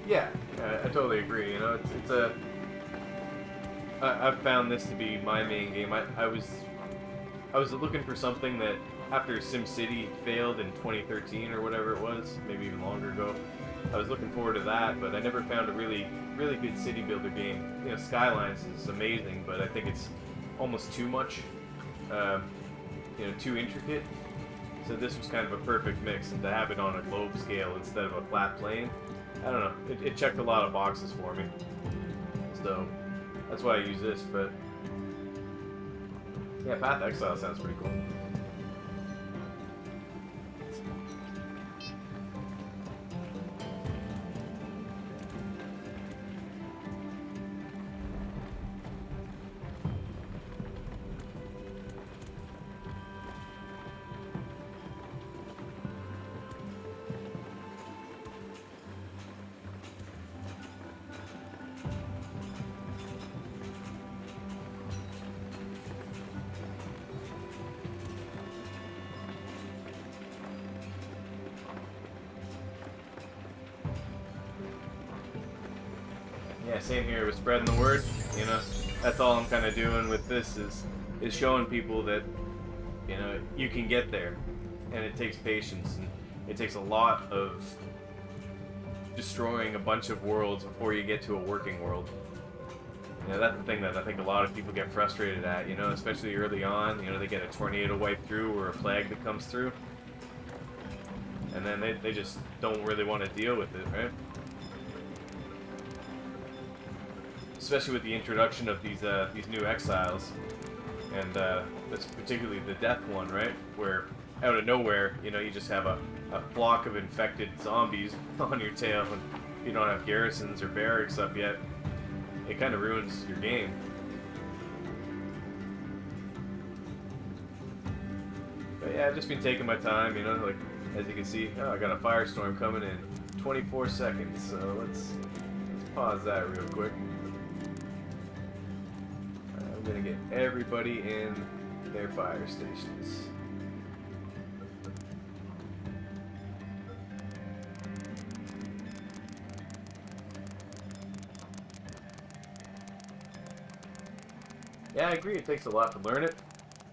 Yeah, I totally agree. It's a. I've found this to be my main game. I was looking for something that after SimCity failed in 2013 or whatever it was, maybe even longer ago. I was looking forward to that, but I never found a really good city builder game. Skylines is amazing, but I think it's almost too much. Too intricate. So this was kind of a perfect mix, and to have it on a globe scale instead of a flat plane, I don't know. It checked a lot of boxes for me. So that's why I use this, but yeah, Path Exile sounds pretty cool. Yeah, same here with spreading the word. You know, that's all I'm kind of doing with this is showing people that you can get there, and it takes patience and it takes a lot of destroying a bunch of worlds before you get to a working world. That's the thing that I think a lot of people get frustrated at, especially early on. They get a tornado wipe through or a plague that comes through. And then they just don't really want to deal with it, right? Especially with the introduction of these new exiles. And that's particularly the death one, right? Where out of nowhere, you just have a flock of infected zombies on your tail, and if you don't have garrisons or barracks up yet, it kind of ruins your game. But yeah, I've just been taking my time, like, as you can see, I got a firestorm coming in 24 seconds, so let's pause that real quick. I'm gonna get everybody in their fire stations. Yeah, I agree, it takes a lot to learn it,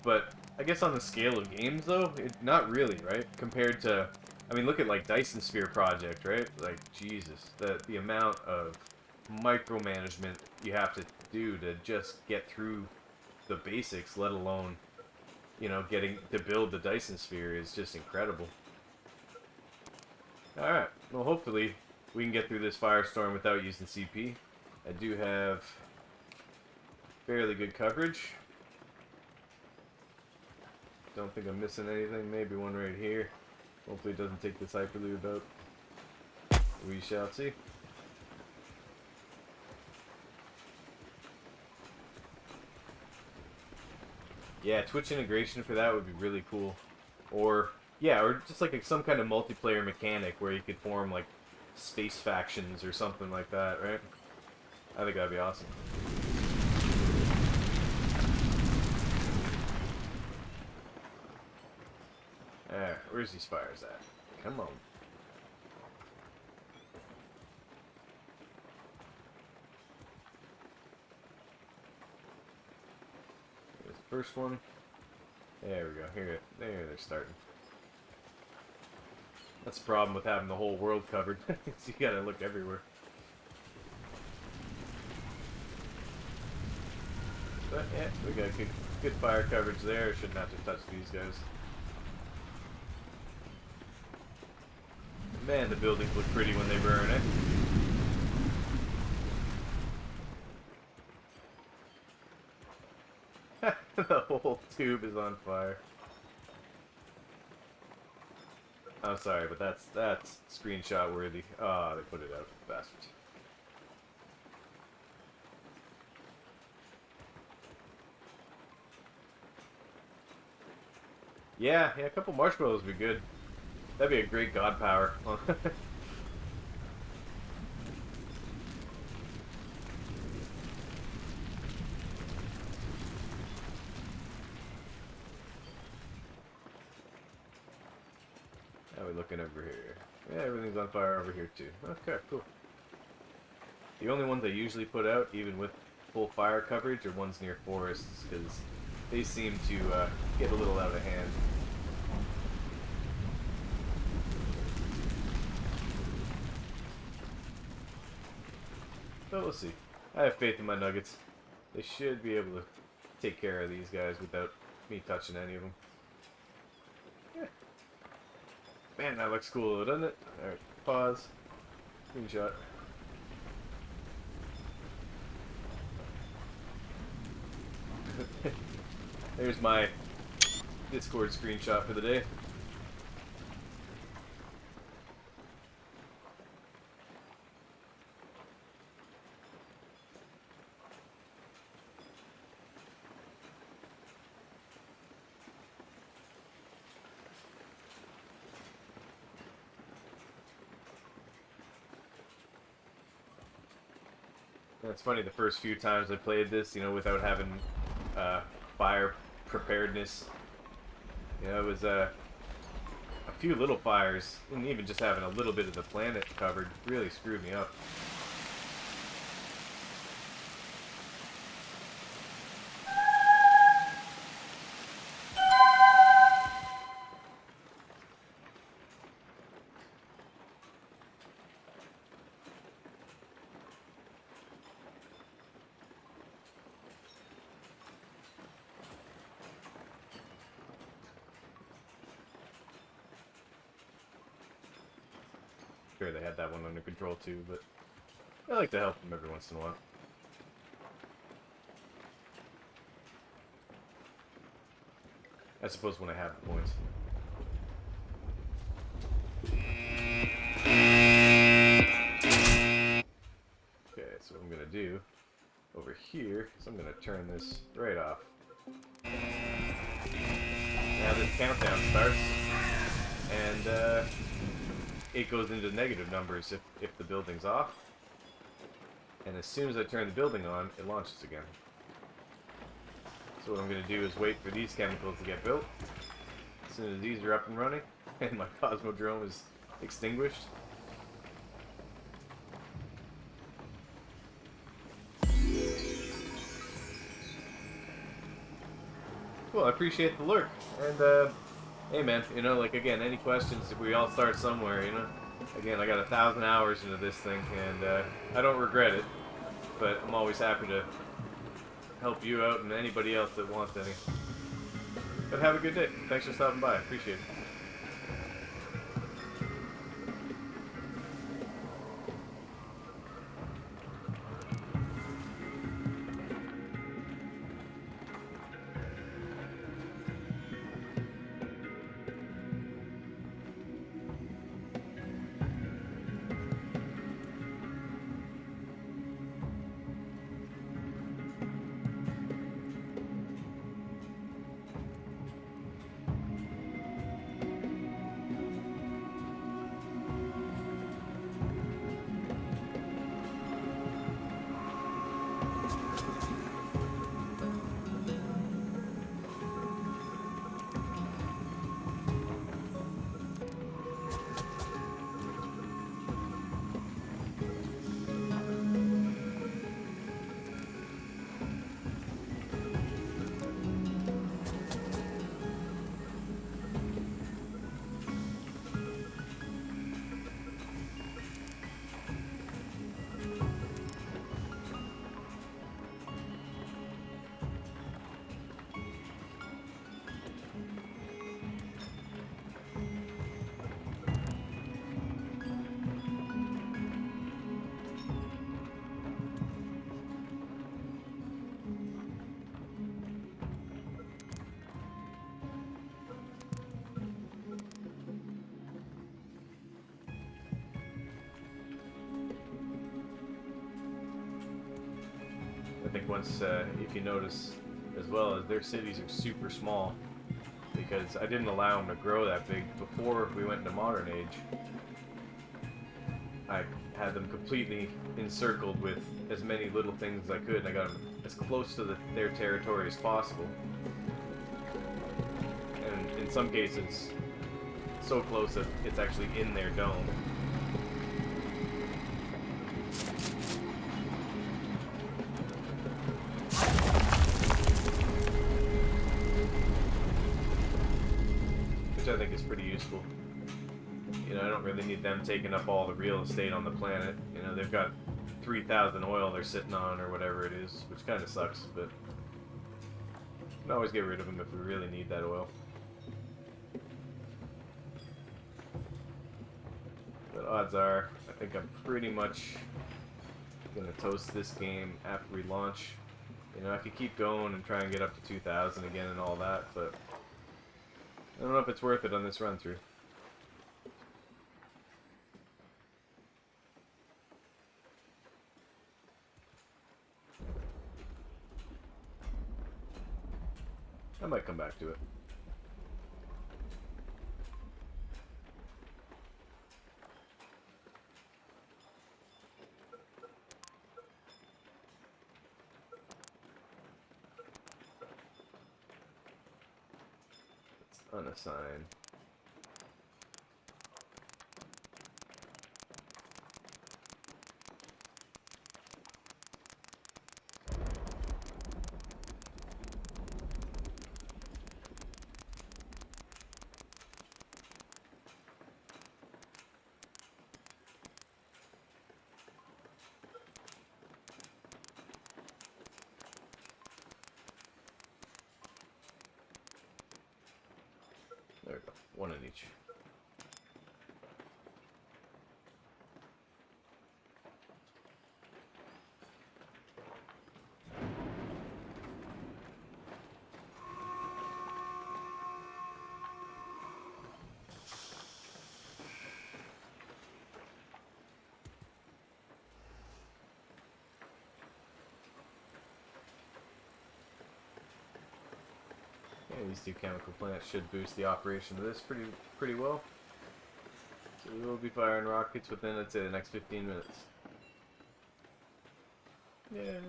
but I guess on the scale of games, though, not really, right? Compared to, I mean, look at, like, Dyson Sphere Project, right? Like, Jesus, the amount of micromanagement you have to do to just get through the basics, let alone, getting to build the Dyson Sphere is just incredible. Alright, well, hopefully we can get through this firestorm without using CP. I do have fairly good coverage. Don't think I'm missing anything. Maybe one right here. Hopefully it doesn't take this Hyperlube out. We shall see. Yeah, Twitch integration for that would be really cool. Or, yeah, or just like some kind of multiplayer mechanic where you could form like space factions or something like that, right? I think that'd be awesome. Where's these fires at? Come on. Here's the first one. There we go. There they're starting. That's the problem with having the whole world covered. So you gotta look everywhere. But yeah, we got good fire coverage there. Shouldn't have to touch these guys. Man, the buildings look pretty when they burn, eh? The whole tube is on fire. I'm sorry, but that's screenshot worthy. Ah, they put it out, bastards. Yeah, a couple marshmallows would be good. That'd be a great god power. How are we looking over here? Yeah, everything's on fire over here too. Okay, cool. The only ones I usually put out, even with full fire coverage, are ones near forests, because they seem to get a little out of hand. But we'll see. I have faith in my nuggets. They should be able to take care of these guys without me touching any of them. Yeah. Man, that looks cool, doesn't it? Alright, pause. Screenshot. There's my Discord screenshot for the day. It's funny, the first few times I played this, without having fire preparedness, it was a few little fires, and even just having a little bit of the planet covered really screwed me up. sure they had that one under control too, but I like to help them every once in a while. I suppose when I have the points. Okay, so what I'm gonna do over here is I'm gonna turn this right off. Now this countdown starts, and it goes into negative numbers if the building's off. And as soon as I turn the building on, it launches again. So what I'm going to do is wait for these chemicals to get built. As soon as these are up and running, and my Cosmodrome is extinguished. Well, I appreciate the lurk. And, hey man, you know, like, again, any questions, we all start somewhere, you know? Again, I got 1,000 hours into this thing, and I don't regret it. But I'm always happy to help you out and anybody else that wants any. But have a good day. Thanks for stopping by. Appreciate it. I think once, if you notice as well, as their cities are super small, because I didn't allow them to grow that big before we went into modern age. I had them completely encircled with as many little things as I could, and I got them as close to their territory as possible. And in some cases, so close that it's actually in their dome. Which I think is pretty useful. You know, I don't really need them taking up all the real estate on the planet. You know, they've got 3,000 oil they're sitting on or whatever it is, which kind of sucks, but you can always get rid of them if we really need that oil. But odds are, I think I'm pretty much gonna toast this game after we launch. You know, I could keep going and try and get up to 2,000 again and all that, but I don't know if it's worth it on this run through. I might come back to it. Let's unassign. There we go. One in each. These two chemical plants should boost the operation of this pretty well. So we will be firing rockets within, let's say, the next 15 minutes. Yay!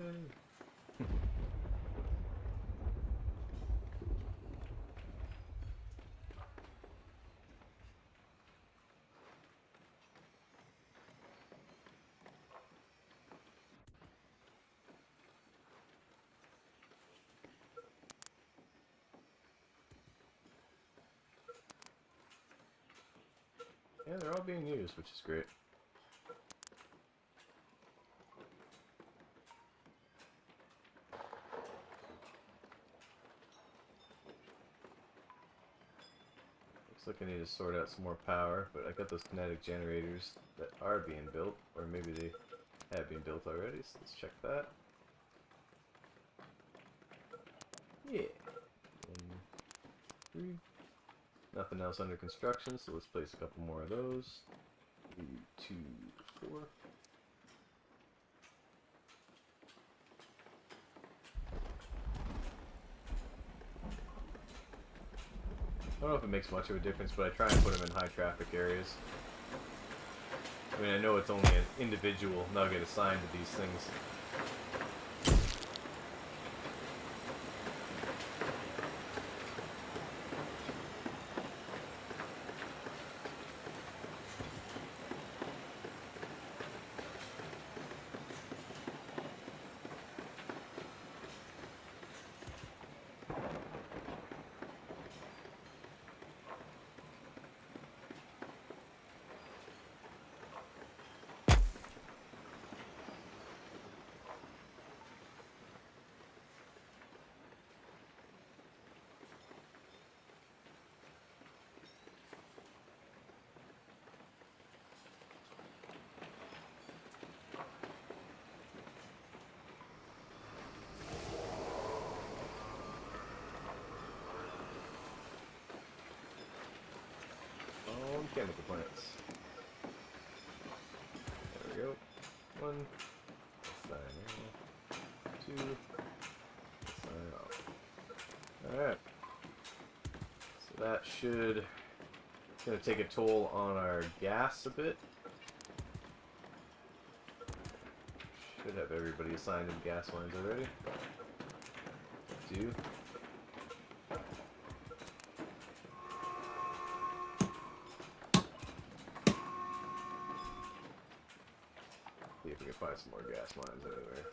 Yeah, they're all being used, which is great. Looks like I need to sort out some more power, but I got those kinetic generators that are being built, or maybe they have been built already, so let's check that. Yeah. 1, 3. Nothing else under construction, so let's place a couple more of those. 3, 2, 4. I don't know if it makes much of a difference, but I try and put them in high traffic areas. I mean, I know it's only an individual nugget assigned to these things. Chemical plants. There we go. 1. Sign in. 2. Sign off. Alright. So that should... gonna take a toll on our gas a bit. Should have everybody assigned in gas lines already. 2. See if we can find some more gas lines anywhere.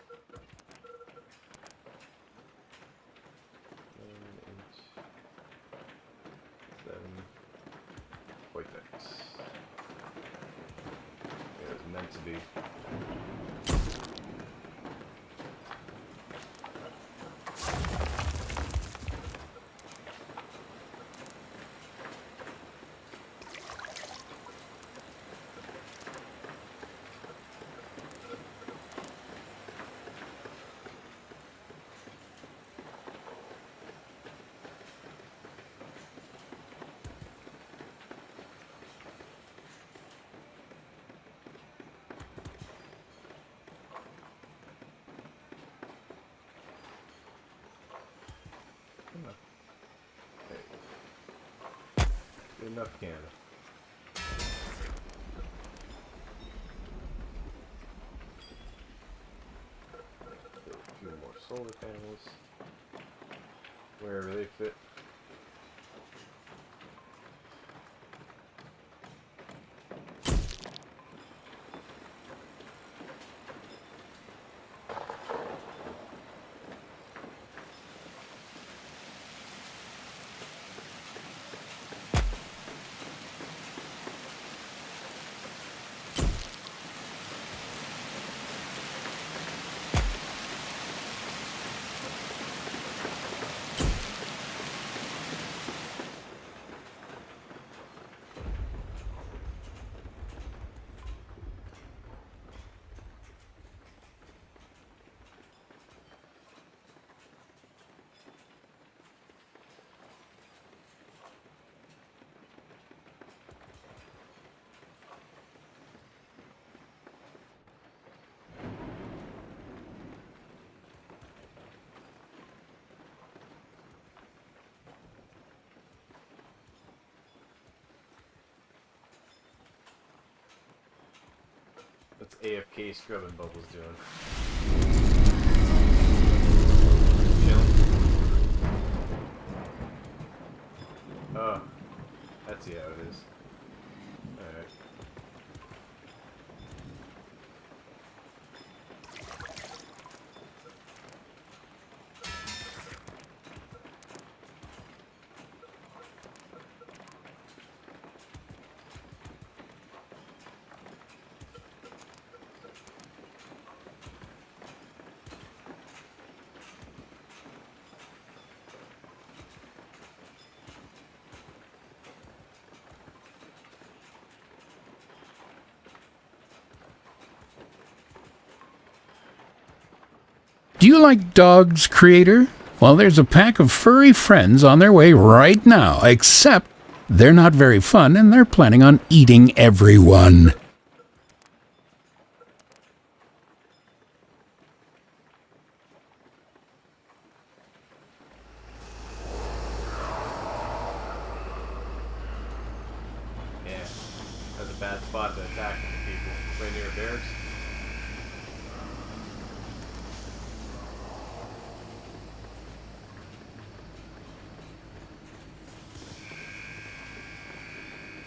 9, 8, 7. Perfect. Yeah, it was meant to be. Hey. Good enough, Canada. Build a few more solar panels wherever they fit. What's AFK Scrubbing Bubbles doing? Chilling. Oh, that's how it is. Alright. Do you like dogs, creator? Well, there's a pack of furry friends on their way right now, except they're not very fun and they're planning on eating everyone. Yeah. That's a bad spot to attack people. Right near barracks.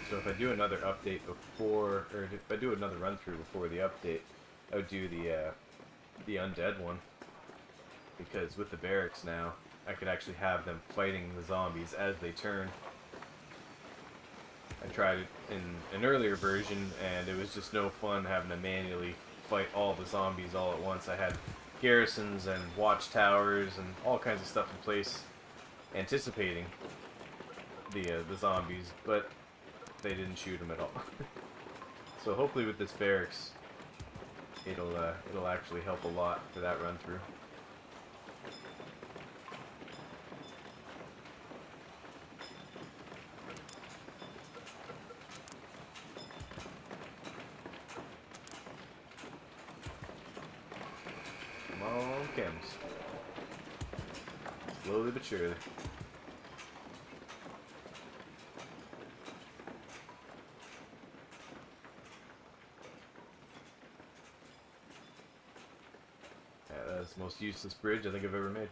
So if I do another update before, or if I do another run through before the update, I would do the undead one, because with the barracks now, I could actually have them fighting the zombies as they turn. I tried it in an earlier version, and it was just no fun having to manually fight all the zombies all at once. I had garrisons and watchtowers and all kinds of stuff in place, anticipating the zombies, but they didn't shoot them at all. So hopefully with this barracks, it'll actually help a lot for that run through. Come on, chems. Slowly but surely. Yeah, that's the most useless bridge I think I've ever made.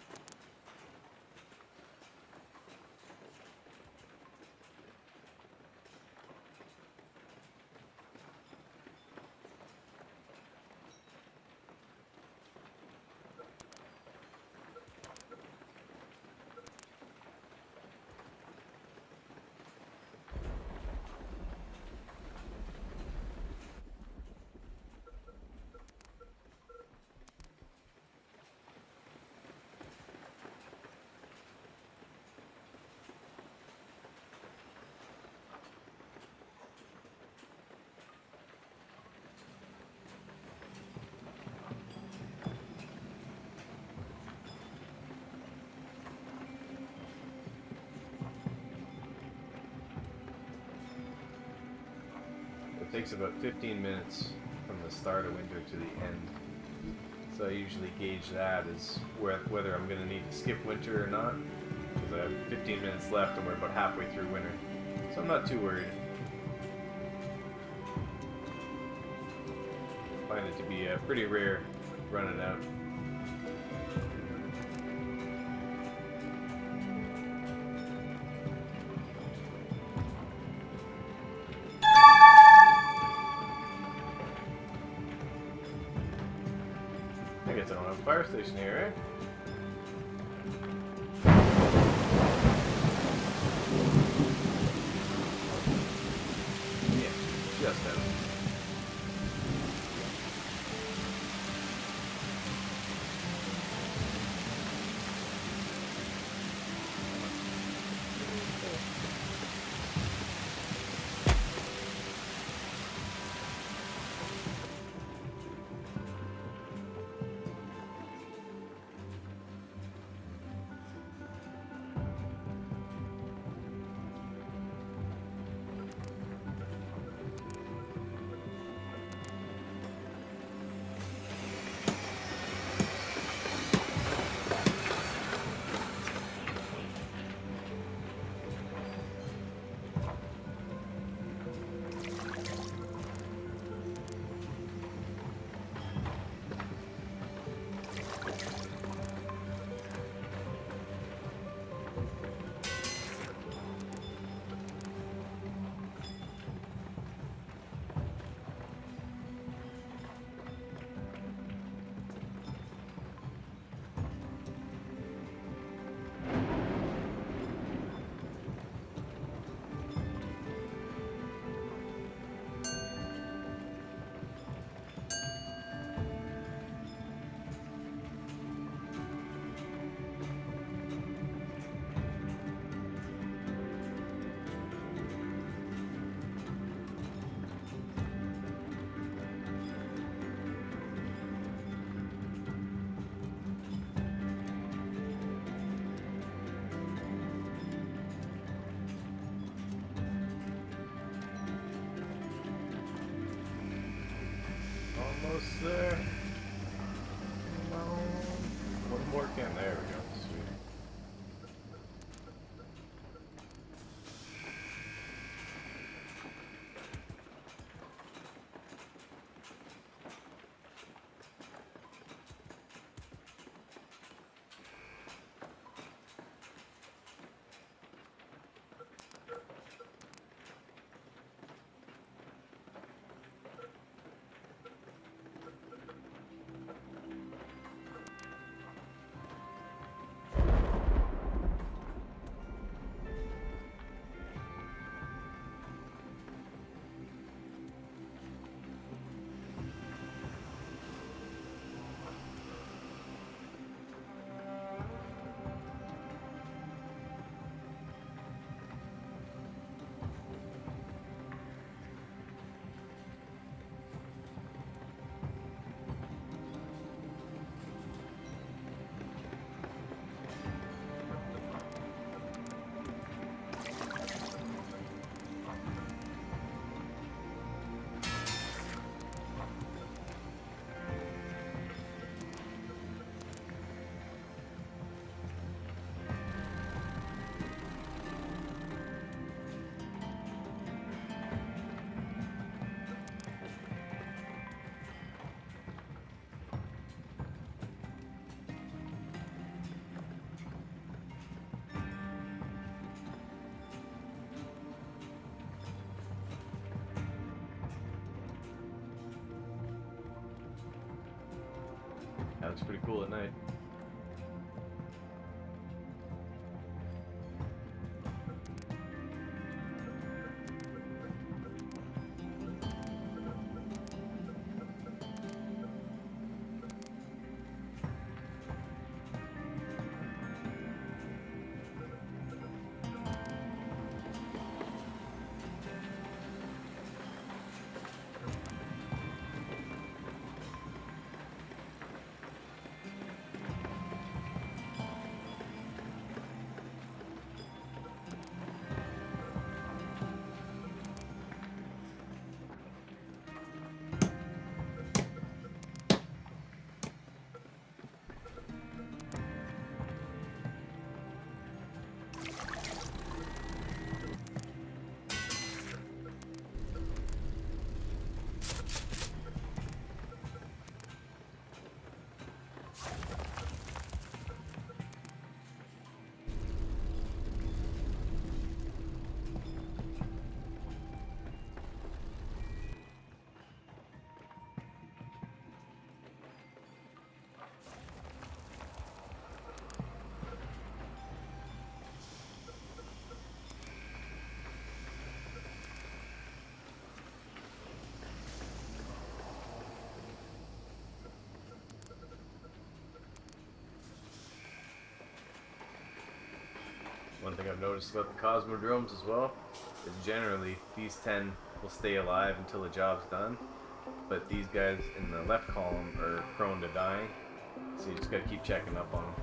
It takes about 15 minutes from the start of winter to the end. So I usually gauge that as whether I'm going to need to skip winter or not. Because I have 15 minutes left and we're about halfway through winter. So I'm not too worried. I find it to be pretty rare running out. I guess I don't have a fire station here, eh? Yeah, just out. Almost there. Come on. One more can. There we go. Sweet. That looks pretty cool at night. One thing I've noticed about the Cosmodromes as well is generally these 10 will stay alive until the job's done, but these guys in the left column are prone to dying, so you just gotta keep checking up on them.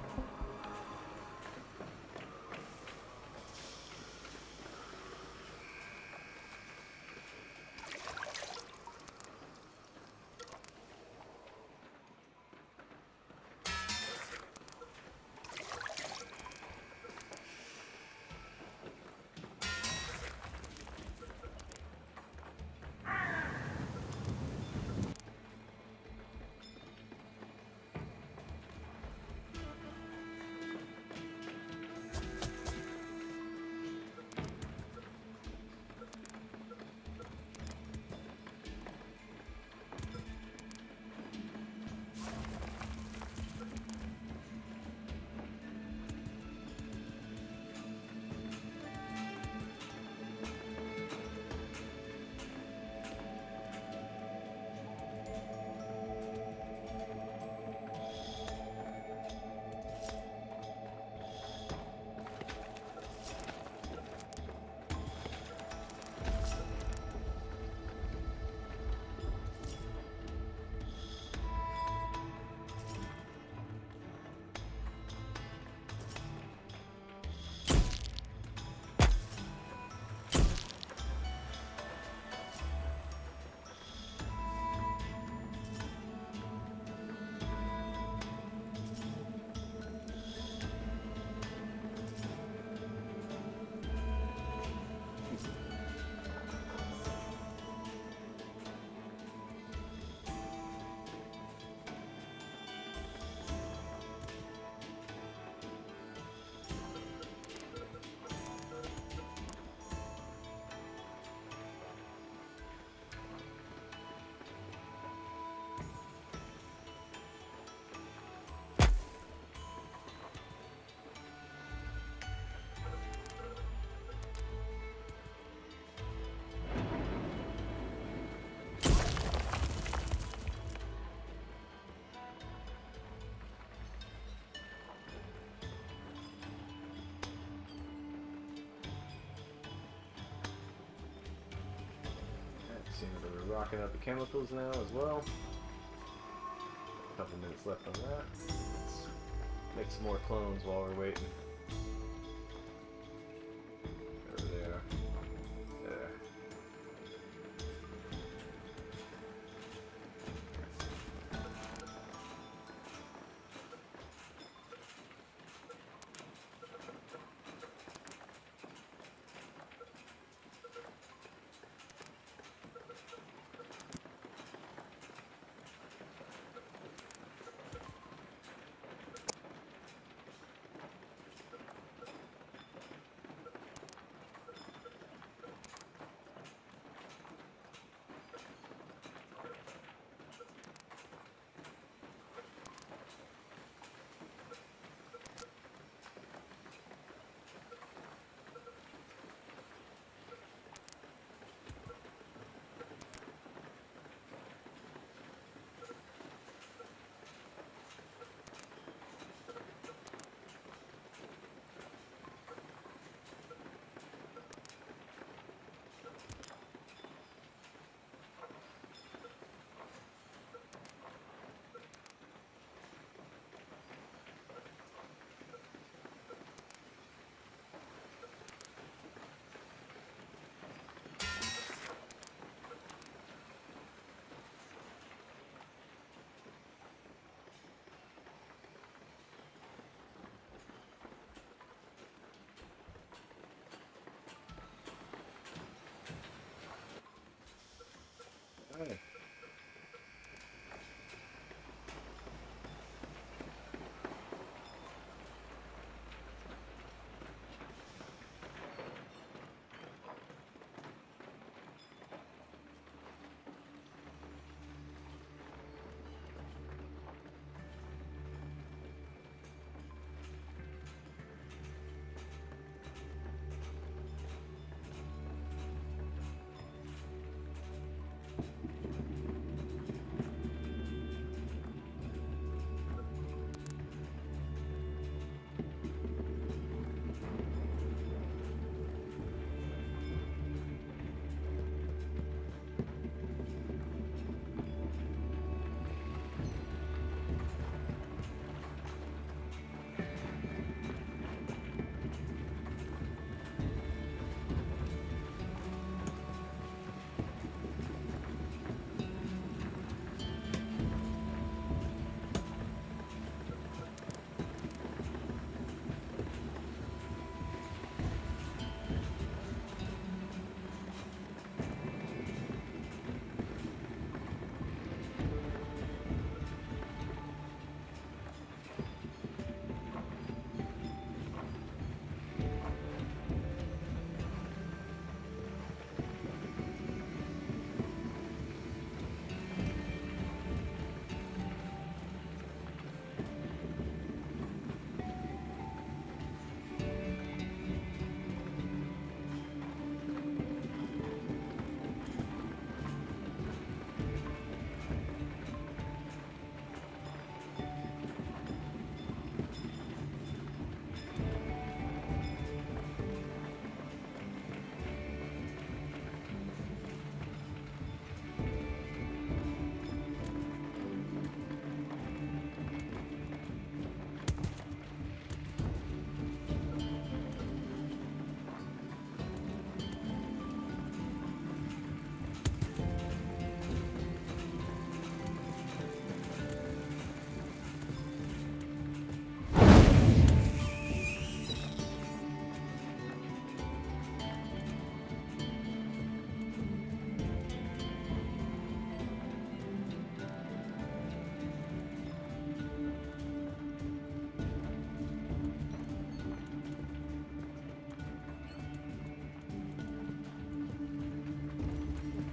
Seems that we're rocking out the chemicals now as well. A couple minutes left on that. Let's make some more clones while we're waiting. There they are. There. Alright.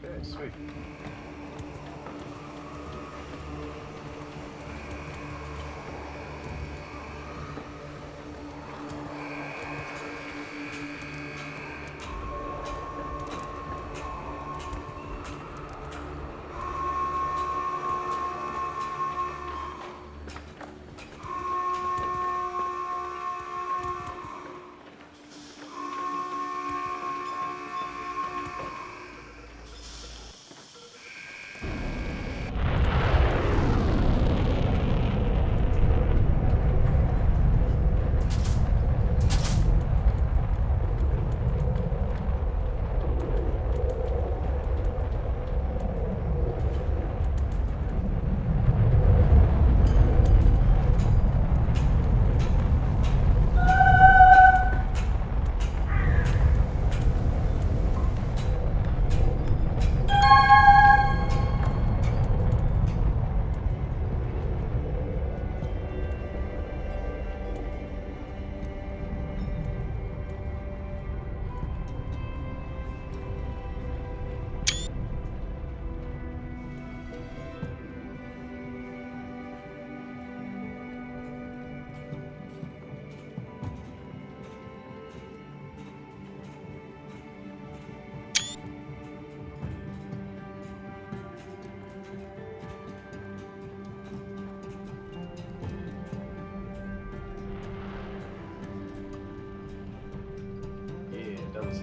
Okay, sweet.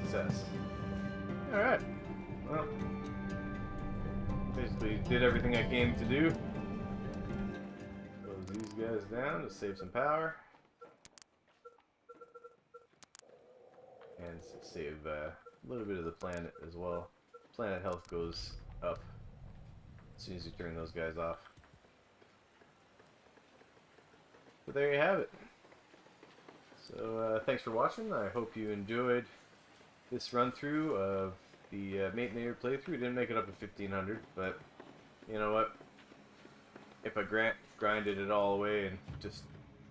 success. Alright. Well, basically did everything I came to do. Close these guys down to save some power. And save a little bit of the planet as well. Planet health goes up as soon as you turn those guys off. So there you have it. So thanks for watching. I hope you enjoyed this run through of the Matenator playthrough. Didn't make it up to 1500, but you know what? If I grinded it all away and just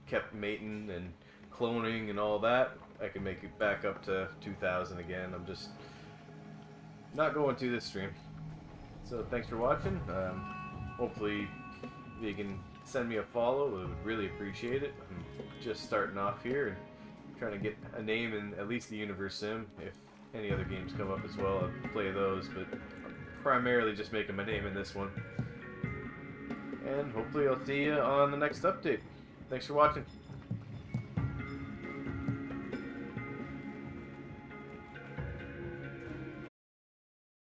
kept mating and cloning and all that, I can make it back up to 2000 again. I'm just not going to this stream. So thanks for watching. Hopefully you can send me a follow. I would really appreciate it. I'm just starting off here and trying to get a name in at least the Universim. If any other games come up as well, I'll play those, but I'm primarily just making my name in this one. And hopefully I'll see you on the next update. Thanks for watching.